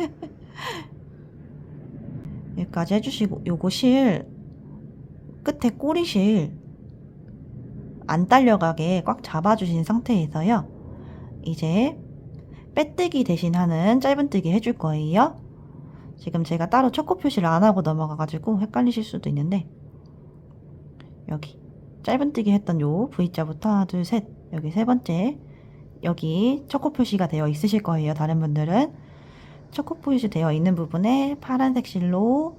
여기까지 해주시고 요거 실 끝에 꼬리실 안 딸려가게 꽉 잡아주신 상태에서요. 이제 빼뜨기 대신 하는 짧은뜨기 해줄 거예요. 지금 제가 따로 첫 코 표시를 안 하고 넘어가가지고 헷갈리실 수도 있는데 여기 짧은뜨기 했던 요 V자부터 하나 둘 셋 여기 세 번째 여기 첫 코 표시가 되어 있으실 거예요. 다른 분들은 첫 코 표시 되어 있는 부분에 파란색 실로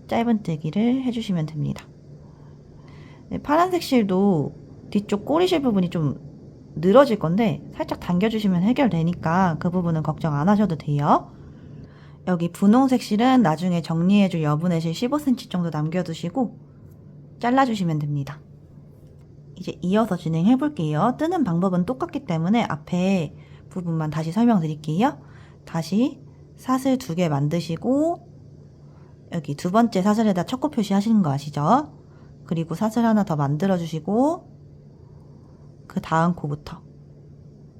짧은뜨기를 해주시면 됩니다. 네, 파란색 실도 뒤쪽 꼬리실 부분이 좀 늘어질 건데 살짝 당겨주시면 해결되니까 그 부분은 걱정 안 하셔도 돼요. 여기 분홍색 실은 나중에 정리해줄 여분의 실 15cm 정도 남겨두시고 잘라주시면 됩니다. 이제 이어서 진행해 볼게요. 뜨는 방법은 똑같기 때문에 앞에 부분만 다시 설명드릴게요. 다시 사슬 2개 만드시고 여기 두 번째 사슬에다 첫 코 표시 하시는 거 아시죠? 그리고 사슬 하나 더 만들어 주시고 그 다음 코부터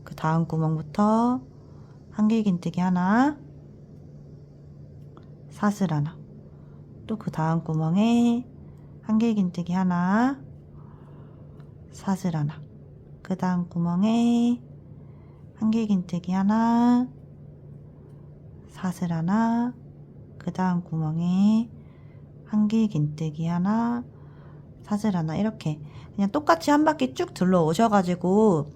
그 다음 구멍부터 한길긴뜨기 하나 사슬 하나 또 그 다음 구멍에 한길긴뜨기 하나 사슬 하나 그 다음 구멍에 한길긴뜨기 하나 사슬 하나 그 다음 구멍에 한길긴뜨기 하나 사슬 하나 이렇게 그냥 똑같이 한 바퀴 쭉 둘러 오셔가지고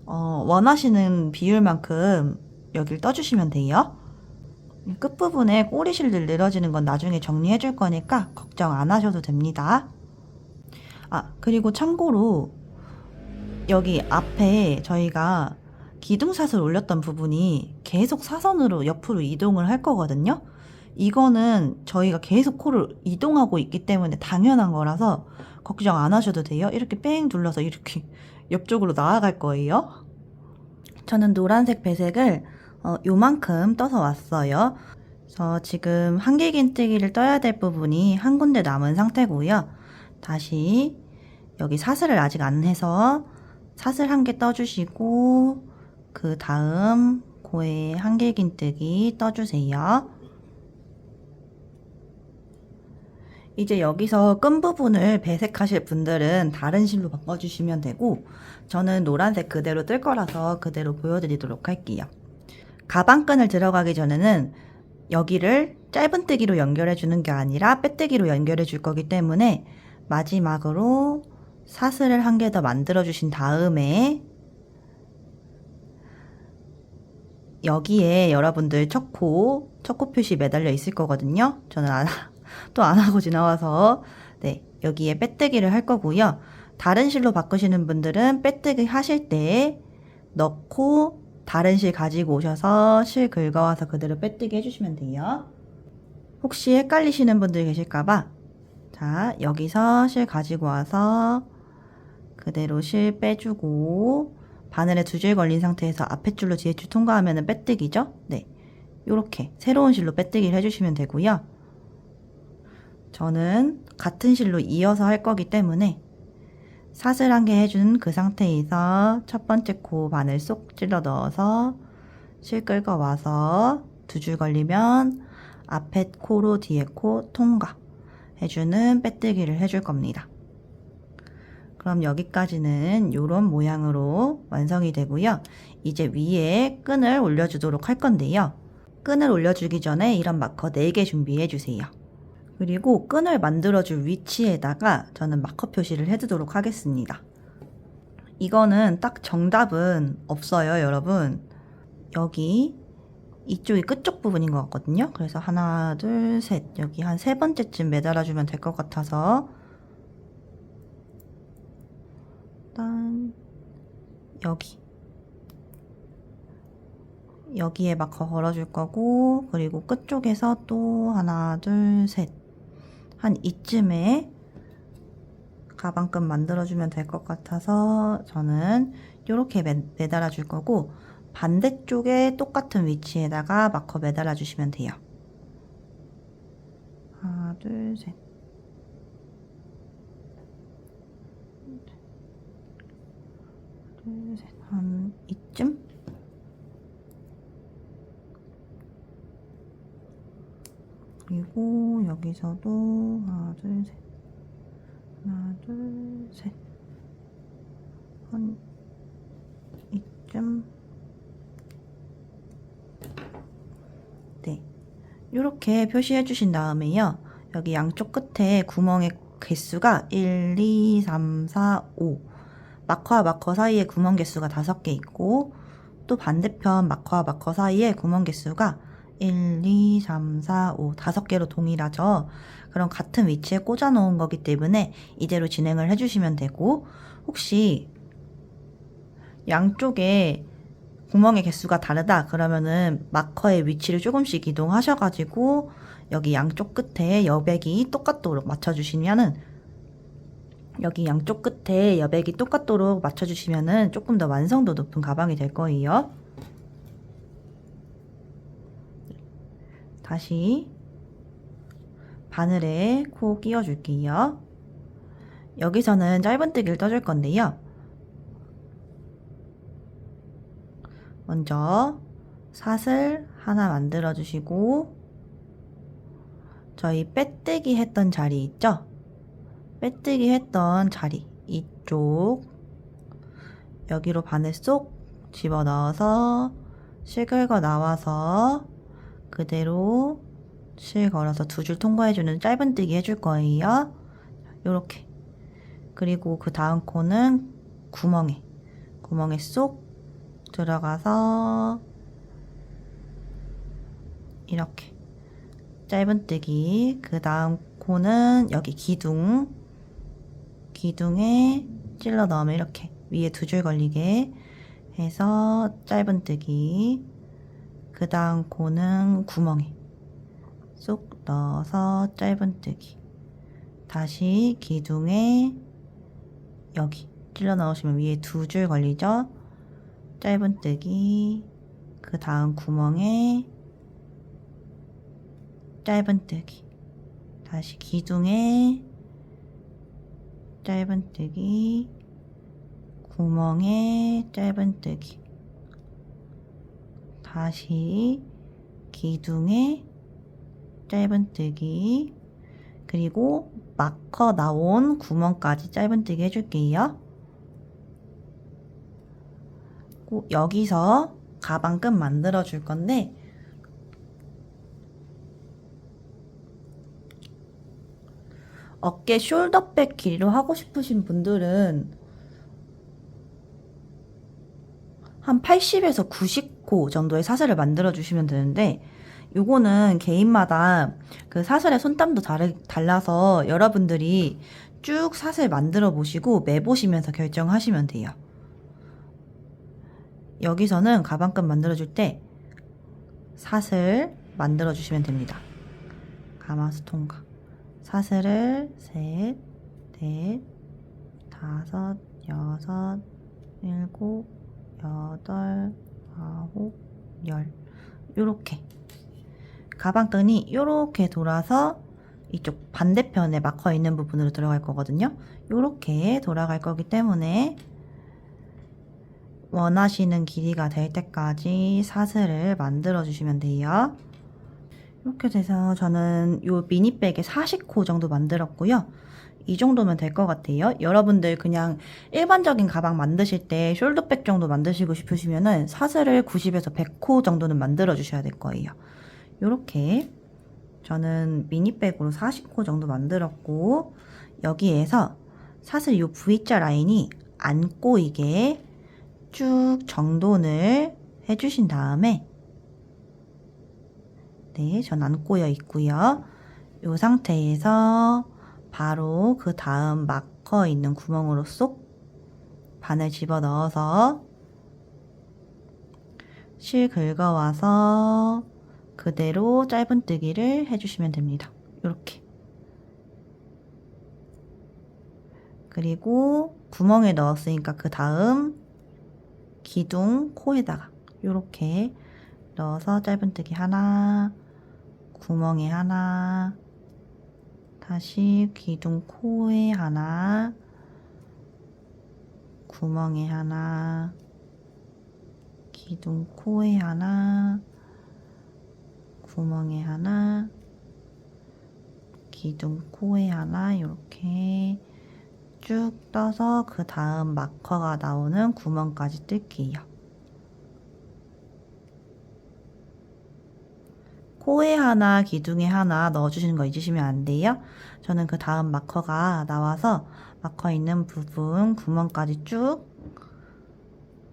원하시는 비율만큼 여길 떠주시면 돼요. 끝부분에 꼬리실들 늘어지는 건 나중에 정리해 줄 거니까 걱정 안 하셔도 됩니다. 그리고 참고로 여기 앞에 저희가 기둥샷을 올렸던 부분이 계속 사선으로 옆으로 이동을 할 거거든요. 이거는 저희가 계속 코를 이동하고 있기 때문에 당연한 거라서 걱정 안 하셔도 돼요. 이렇게 뺑 둘러서 이렇게 옆쪽으로 나아갈 거예요. 저는 노란색 배색을 요만큼 떠서 왔어요. 그래서 지금 한길긴뜨기를 떠야 될 부분이 한 군데 남은 상태고요. 다시 여기 사슬을 아직 안 해서 사슬 한 개 떠주시고 그 다음 고에 한길긴뜨기 떠주세요. 이제 여기서 끈 부분을 배색하실 분들은 다른 실로 바꿔주시면 되고, 저는 노란색 그대로 뜰 거라서 그대로 보여드리도록 할게요. 가방끈을 들어가기 전에는 여기를 짧은뜨기로 연결해 주는 게 아니라 빼뜨기로 연결해 줄 거기 때문에 마지막으로 사슬을 한 개 더 만들어 주신 다음에 여기에 여러분들 첫코 표시 매달려 있을 거거든요. 저는 또 안 하고 지나와서 네, 여기에 빼뜨기를 할 거고요. 다른 실로 바꾸시는 분들은 빼뜨기 하실 때 넣고 다른 실 가지고 오셔서 실 긁어와서 그대로 빼뜨기 해주시면 돼요. 혹시 헷갈리시는 분들 계실까봐 자, 여기서 실 가지고 와서 그대로 실 빼주고 바늘에 두 줄 걸린 상태에서 앞에 줄로 뒤에 줄 통과하면 빼뜨기죠. 네, 요렇게 새로운 실로 빼뜨기를 해주시면 되고요. 저는 같은 실로 이어서 할 거기 때문에 사슬 한 개 해준 그 상태에서 첫 번째 코 바늘 쏙 찔러 넣어서 실 끌고 와서 두 줄 걸리면 앞에 코로 뒤에 코 통과 해주는 빼뜨기를 해줄 겁니다. 그럼 여기까지는 이런 모양으로 완성이 되고요. 이제 위에 끈을 올려주도록 할 건데요. 끈을 올려주기 전에 이런 마커 4개 준비해 주세요. 그리고 끈을 만들어줄 위치에다가 저는 마커 표시를 해두도록 하겠습니다. 이거는 딱 정답은 없어요, 여러분. 여기 이쪽이 끝쪽 부분인 것 같거든요. 그래서 하나, 둘, 셋. 여기 한 3번째쯤 매달아주면 될 것 같아서 일단 여기에 마커 걸어줄 거고, 그리고 끝쪽에서 또 하나, 둘, 셋. 한 이쯤에 가방끈 만들어주면 될 것 같아서 저는 이렇게 매달아 줄 거고, 반대쪽에 똑같은 위치에다가 마커 매달아 주시면 돼요. 하나, 둘, 셋. 둘, 셋. 한 이쯤? 그리고 여기서도 하나, 둘, 셋. 하나, 둘, 셋. 한 이쯤. 네. 이렇게 표시해 주신 다음에요. 여기 양쪽 끝에 구멍의 개수가 1, 2, 3, 4, 5. 마커와 마커 사이에 구멍 개수가 5개 있고, 또 반대편 마커와 마커 사이에 구멍 개수가 1, 2, 3, 4, 5, 5개로 동일하죠. 그럼 같은 위치에 꽂아 놓은 거기 때문에 이대로 진행을 해주시면 되고, 혹시 양쪽에 구멍의 개수가 다르다 그러면은 마커의 위치를 조금씩 이동하셔가지고 여기 양쪽 끝에 여백이 똑같도록 맞춰주시면은 여기 양쪽 끝에 여백이 똑같도록 맞춰주시면은 조금 더 완성도 높은 가방이 될 거예요. 다시 바늘에 코 끼워줄게요. 여기서는 짧은뜨기를 떠줄 건데요. 먼저 사슬 하나 만들어 주시고, 저희 빼뜨기 했던 자리 있죠? 빼뜨기 했던 자리 이쪽 여기로 바늘 쏙 집어넣어서 실 긁어 나와서 그대로 실 걸어서 2줄 통과해주는 짧은뜨기 해줄 거예요. 요렇게. 그리고 그 다음 코는 구멍에 쏙 들어가서 이렇게 짧은뜨기. 그 다음 코는 여기 기둥에 찔러 넣으면 이렇게 위에 2줄 걸리게 해서 짧은뜨기. 그 다음 코는 구멍에 쏙 넣어서 짧은뜨기. 다시 기둥에 여기 찔러 넣으시면 위에 2줄 걸리죠. 짧은뜨기. 그 다음 구멍에 짧은뜨기, 다시 기둥에 짧은뜨기, 구멍에 짧은뜨기, 다시 기둥에 짧은뜨기, 그리고 마커 나온 구멍까지 짧은뜨기 해줄게요. 여기서 가방끈 만들어 줄 건데 어깨 숄더백 길이로 하고 싶으신 분들은 한 80에서 90코 정도의 사슬을 만들어 주시면 되는데, 요거는 개인마다 그 사슬의 손땀도 달라서 여러분들이 쭉 사슬 만들어 보시고 매보시면서 결정하시면 돼요. 여기서는 가방끈 만들어 줄 때 사슬 만들어 주시면 됩니다. 가마수 통과. 사슬을 셋, 넷, 다섯, 여섯, 일곱, 여덟, 아홉, 열. 요렇게 가방끈이 요렇게 돌아서 이쪽 반대편에 마커 있는 부분으로 들어갈 거거든요. 요렇게 돌아갈 거기 때문에 원하시는 길이가 될 때까지 사슬을 만들어 주시면 돼요. 이렇게 돼서 저는 요 미니백에 40코 정도 만들었고요. 이 정도면 될 것 같아요. 여러분들 그냥 일반적인 가방 만드실 때 숄더백 정도 만드시고 싶으시면은 사슬을 90에서 100코 정도는 만들어 주셔야 될 거예요. 요렇게 저는 미니백으로 40코 정도 만들었고, 여기에서 사슬 요 V자 라인이 안 꼬이게 쭉 정돈을 해주신 다음에, 네, 전 안 꼬여 있고요. 이 상태에서 바로 그 다음 마커 있는 구멍으로 쏙 바늘 집어 넣어서 실 긁어와서 그대로 짧은뜨기를 해주시면 됩니다. 이렇게. 그리고 구멍에 넣었으니까 그 다음 기둥 코에다가 이렇게 넣어서 짧은뜨기 하나, 구멍에 하나, 다시 기둥 코에 하나, 구멍에 하나, 기둥 코에 하나, 구멍에 하나, 기둥 코에 하나, 이렇게 쭉 떠서 그 다음 마커가 나오는 구멍까지 뜰게요. 코에 하나, 기둥에 하나 넣어주시는 거 잊으시면 안 돼요. 저는 그 다음 마커가 나와서 마커 있는 부분 구멍까지 쭉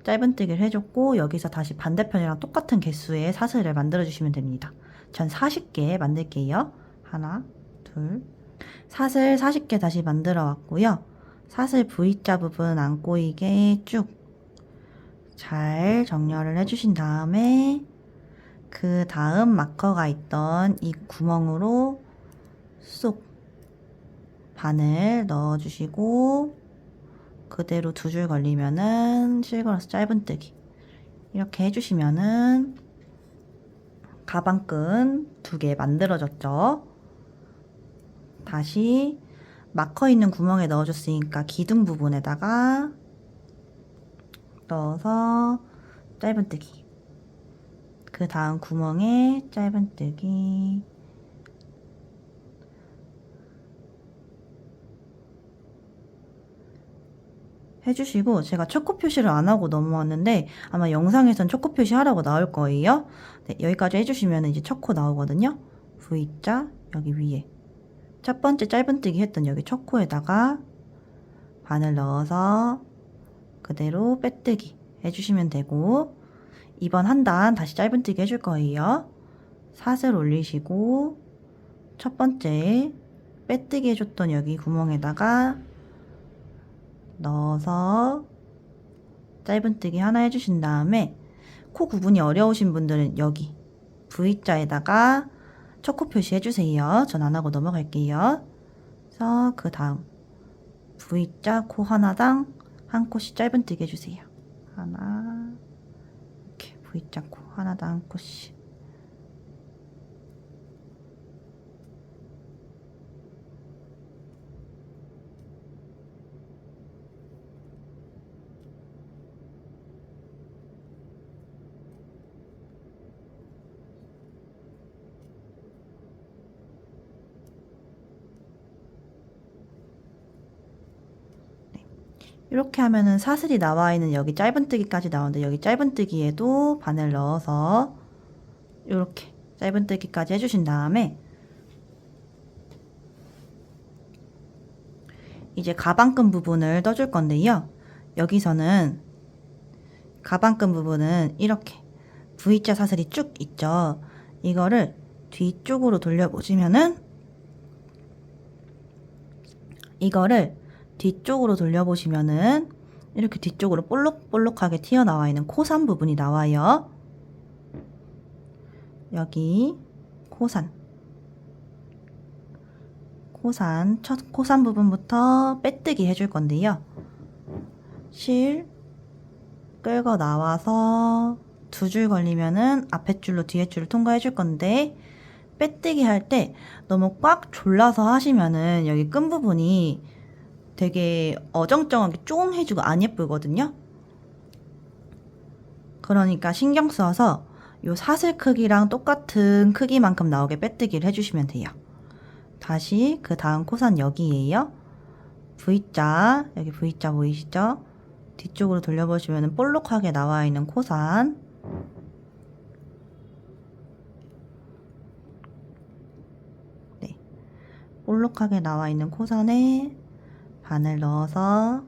짧은뜨기를 해줬고, 여기서 다시 반대편이랑 똑같은 개수의 사슬을 만들어 주시면 됩니다. 전 40개 만들게요. 하나, 둘, 사슬 40개 다시 만들어 왔고요. 사슬 V자 부분 안 꼬이게 쭉 잘 정렬을 해주신 다음에 그 다음 마커가 있던 이 구멍으로 쏙 바늘 넣어주시고, 그대로 두 줄 걸리면은 실 걸어서 짧은뜨기 이렇게 해주시면은 가방끈 2개 만들어졌죠. 다시 마커 있는 구멍에 넣어줬으니까 기둥 부분에다가 넣어서 짧은뜨기, 그 다음 구멍에 짧은뜨기, 해주시고, 제가 초코 표시를 안 하고 넘어왔는데 아마 영상에선 초코 표시 하라고 나올 거예요. 네, 여기까지 해주시면 이제 초코 나오거든요. V자 여기 위에 첫 번째 짧은뜨기 했던 여기 초코에다가 바늘 넣어서 그대로 빼뜨기 해주시면 되고, 이번 한 단 다시 짧은뜨기 해줄 거예요. 사슬 올리시고 첫 번째 빼뜨기 해줬던 여기 구멍에다가 넣어서 짧은뜨기 하나 해주신 다음에, 코 구분이 어려우신 분들은 여기 V자에다가 초코 표시 해주세요. 전 안 하고 넘어갈게요. 그래서 그 다음 V자 코 하나당 한 코씩 짧은뜨기 해주세요. 하나, 이렇게 V자 코 하나당 한 코씩. 이렇게 하면은 사슬이 나와 있는 여기 짧은뜨기까지 나오는데 여기 짧은뜨기에도 바늘 넣어서 이렇게 짧은뜨기까지 해주신 다음에 이제 가방끈 부분을 떠줄 건데요. 여기서는 가방끈 부분은 이렇게 V자 사슬이 쭉 있죠. 이거를 뒤쪽으로 돌려보시면은 이렇게 뒤쪽으로 볼록볼록하게 튀어나와 있는 코산 부분이 나와요. 여기 첫 코산 부분부터 빼뜨기 해줄 건데요. 실 끌고 나와서 두 줄 걸리면은 앞에 줄로 뒤에 줄을 통과해 줄 건데, 빼뜨기 할 때 너무 꽉 졸라서 하시면은 여기 끈 부분이 되게 어정쩡하게 쫑 해주고 안 예쁘거든요. 그러니까 신경 써서 요 사슬 크기랑 똑같은 크기만큼 나오게 빼뜨기를 해주시면 돼요. 다시 그 다음 코산 여기에요. V자, 여기 V자 보이시죠? 뒤쪽으로 돌려보시면 볼록하게 나와 있는 코산, 네, 볼록하게 나와 있는 코산에 바늘 넣어서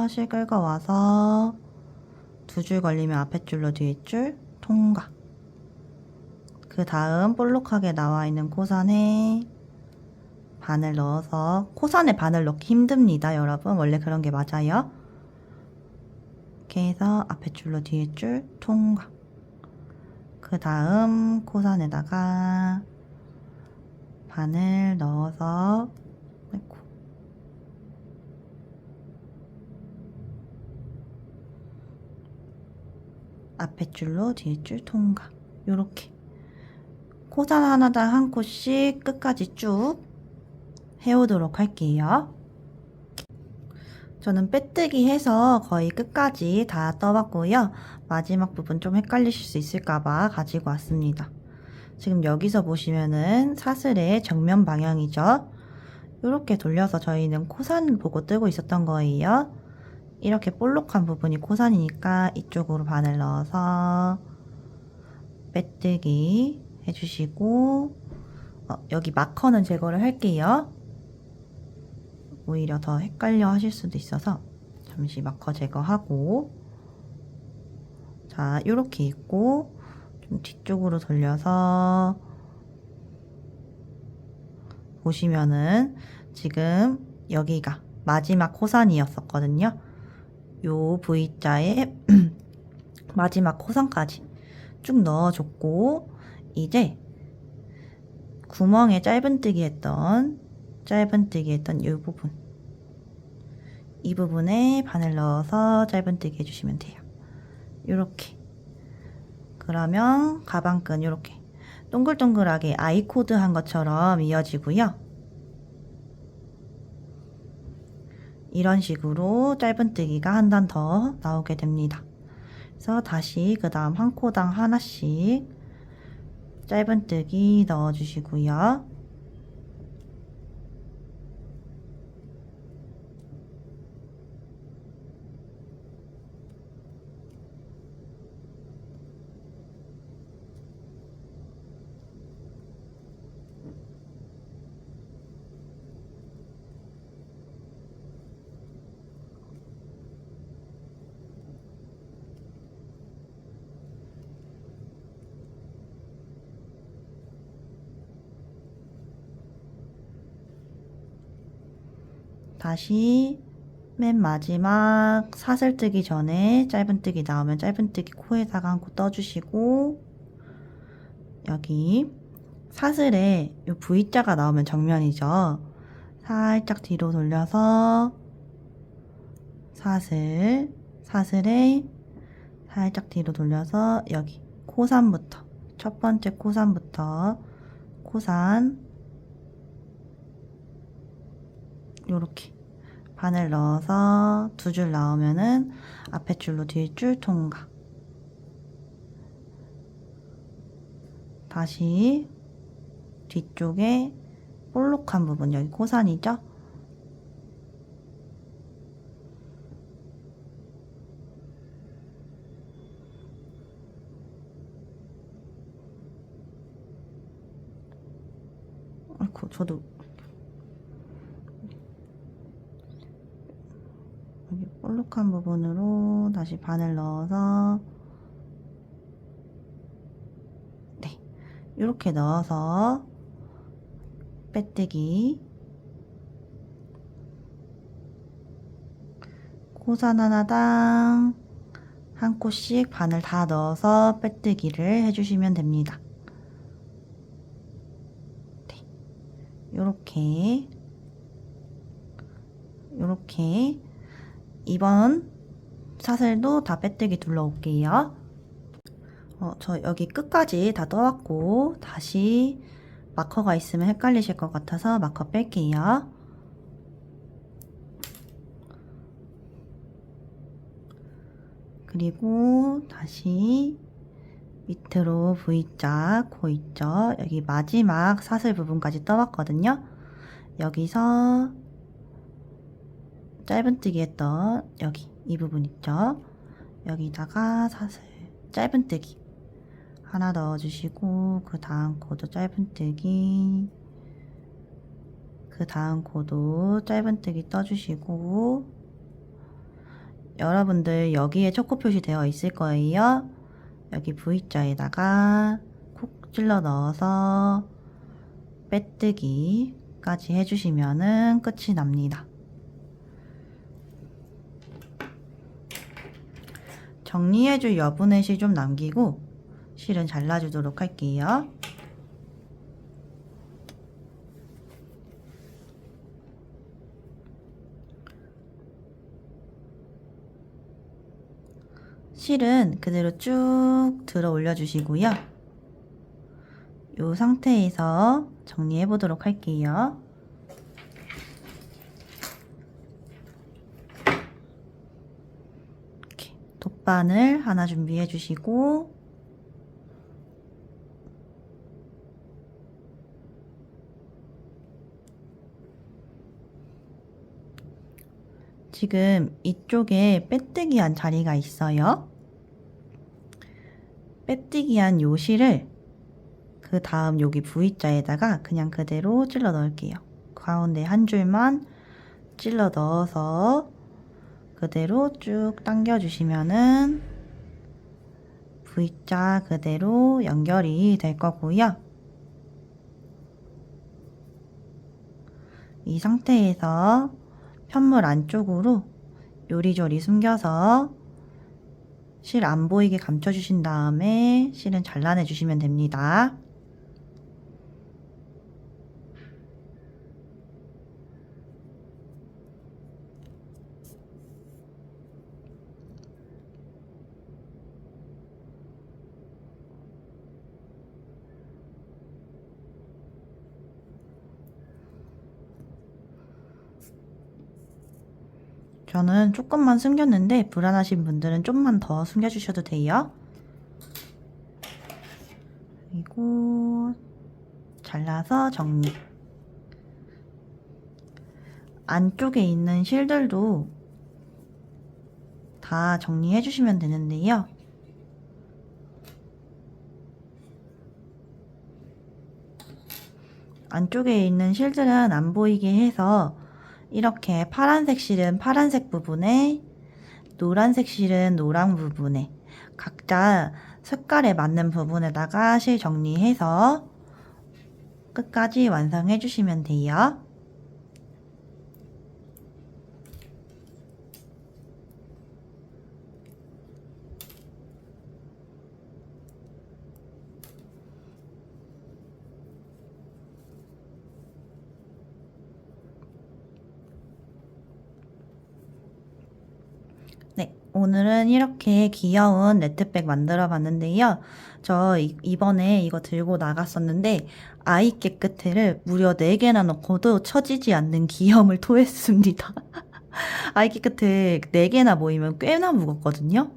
실 끌고 와서 두 줄 걸리면 앞에 줄로 뒤에 줄 통과. 그 다음 볼록하게 나와 있는 코산에 바늘 넣어서, 코산에 바늘 넣기 힘듭니다, 여러분. 원래 그런 게 맞아요. 이렇게 해서 앞에 줄로 뒤에 줄 통과. 그 다음 코산에다가 바늘 넣어서, 아이고, 앞에 줄로 뒤에 줄 통과. 요렇게 코산 하나당 한 코씩 끝까지 쭉 해오도록 할게요. 저는 빼뜨기 해서 거의 끝까지 다 떠봤고요. 마지막 부분 좀 헷갈리실 수 있을까봐 가지고 왔습니다. 지금 여기서 보시면은 사슬의 정면 방향이죠. 이렇게 돌려서 저희는 코산을 보고 뜨고 있었던 거예요. 이렇게 볼록한 부분이 코산이니까 이쪽으로 바늘 넣어서 빼뜨기 해주시고, 여기 마커는 제거를 할게요. 오히려 더 헷갈려 하실 수도 있어서 잠시 마커 제거하고, 자, 이렇게 있고 좀 뒤쪽으로 돌려서 보시면은 지금 여기가 마지막 코산이었었거든요. 요 V자에 마지막 코산까지 쭉 넣어줬고, 이제 구멍에 짧은뜨기 했던 이 부분에 바늘 넣어서 짧은뜨기 해주시면 돼요. 요렇게. 그러면 가방끈 요렇게 동글동글하게 아이코드 한 것처럼 이어지고요. 이런 식으로 짧은뜨기가 한 단 더 나오게 됩니다. 그래서 다시 그 다음 한 코당 하나씩 짧은뜨기 넣어주시고요. 다시 맨 마지막 사슬 뜨기 전에 짧은뜨기 나오면 짧은뜨기 코에다가 한 코 떠주시고, 여기 사슬에 요 V자가 나오면 정면이죠. 살짝 뒤로 돌려서 사슬에 살짝 뒤로 돌려서 여기 코산부터, 첫 번째 코산부터 코산 요렇게 바늘 넣어서 두 줄 나오면은 앞에 줄로 뒤에 줄 통과. 다시 뒤쪽에 볼록한 부분, 여기 코산이죠? 아이고, 저도 여기 볼록한 부분으로 다시 바늘 넣어서, 네, 이렇게 넣어서 빼뜨기, 코산 하나당 한 코씩 바늘 다 넣어서 빼뜨기를 해주시면 됩니다. 네, 요렇게 2번 사슬도 다 빼뜨기 둘러올게요. 저 여기 끝까지 다 떠왔고 다시 마커가 있으면 헷갈리실 것 같아서 마커 뺄게요. 그리고 다시 밑으로 V자 코 있죠? 여기 마지막 사슬 부분까지 떠왔거든요. 여기서 짧은뜨기 했던 여기 이 부분 있죠? 여기다가 사슬 짧은뜨기 하나 넣어주시고, 그 다음 코도 짧은뜨기, 그 다음 코도 짧은뜨기 떠주시고, 여러분들 여기에 초코 표시 되어 있을 거예요. 여기 V자에다가 콕 찔러 넣어서 빼뜨기까지 해주시면은 끝이 납니다. 정리해줄 여분의 실 좀 남기고 실은 잘라주도록 할게요. 실은 그대로 쭉 들어 올려주시고요. 이 상태에서 정리해 보도록 할게요. 이렇게 돗바늘 하나 준비해 주시고, 지금 이쪽에 빼뜨기 한 자리가 있어요. 빼뜨기 한 요 실을 그 다음 여기 V자에다가 그냥 그대로 찔러 넣을게요. 가운데 한 줄만 찔러 넣어서 그대로 쭉 당겨 주시면은 V자 그대로 연결이 될 거고요. 이 상태에서 편물 안쪽으로 요리조리 숨겨서 실 안 보이게 감춰주신 다음에 실은 잘라내 주시면 됩니다. 저는 조금만 숨겼는데 불안하신 분들은 좀만 더 숨겨주셔도 돼요. 그리고 잘라서 정리. 안쪽에 있는 실들도 다 정리해 주시면 되는데요. 안쪽에 있는 실들은 안 보이게 해서 이렇게 파란색 실은 파란색 부분에, 노란색 실은 노란 부분에, 각자 색깔에 맞는 부분에다가 실 정리해서 끝까지 완성해 주시면 돼요. 네, 오늘은 이렇게 귀여운 네트백 만들어 봤는데요. 저 이번에 이거 들고 나갔었는데 아이께 끝에를 무려 4개나 넣고도 처지지 않는 귀염을 토했습니다. 아이께 끝에 4개나 모이면 꽤나 무겁거든요.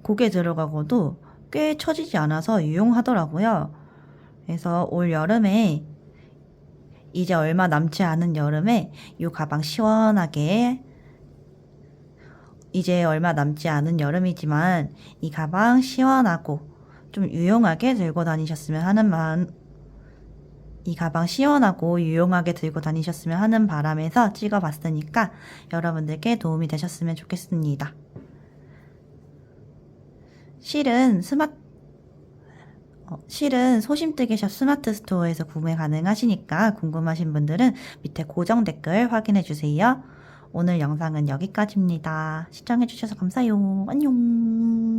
고개 들어가고도 꽤 처지지 않아서 유용하더라고요. 그래서 올 여름에 이제 얼마 남지 않은 여름에 이 가방 시원하게 이제 얼마 남지 않은 여름이지만 이 가방 시원하고 좀 유용하게 들고 다니셨으면 하는 마음 이 가방 시원하고 유용하게 들고 다니셨으면 하는 바람에서 찍어봤으니까 여러분들께 도움이 되셨으면 좋겠습니다. 실은 소심뜨개샵 스마트 스토어에서 구매 가능하시니까 궁금하신 분들은 밑에 고정 댓글 확인해주세요. 오늘 영상은 여기까지입니다. 시청해주셔서 감사해요. 안녕.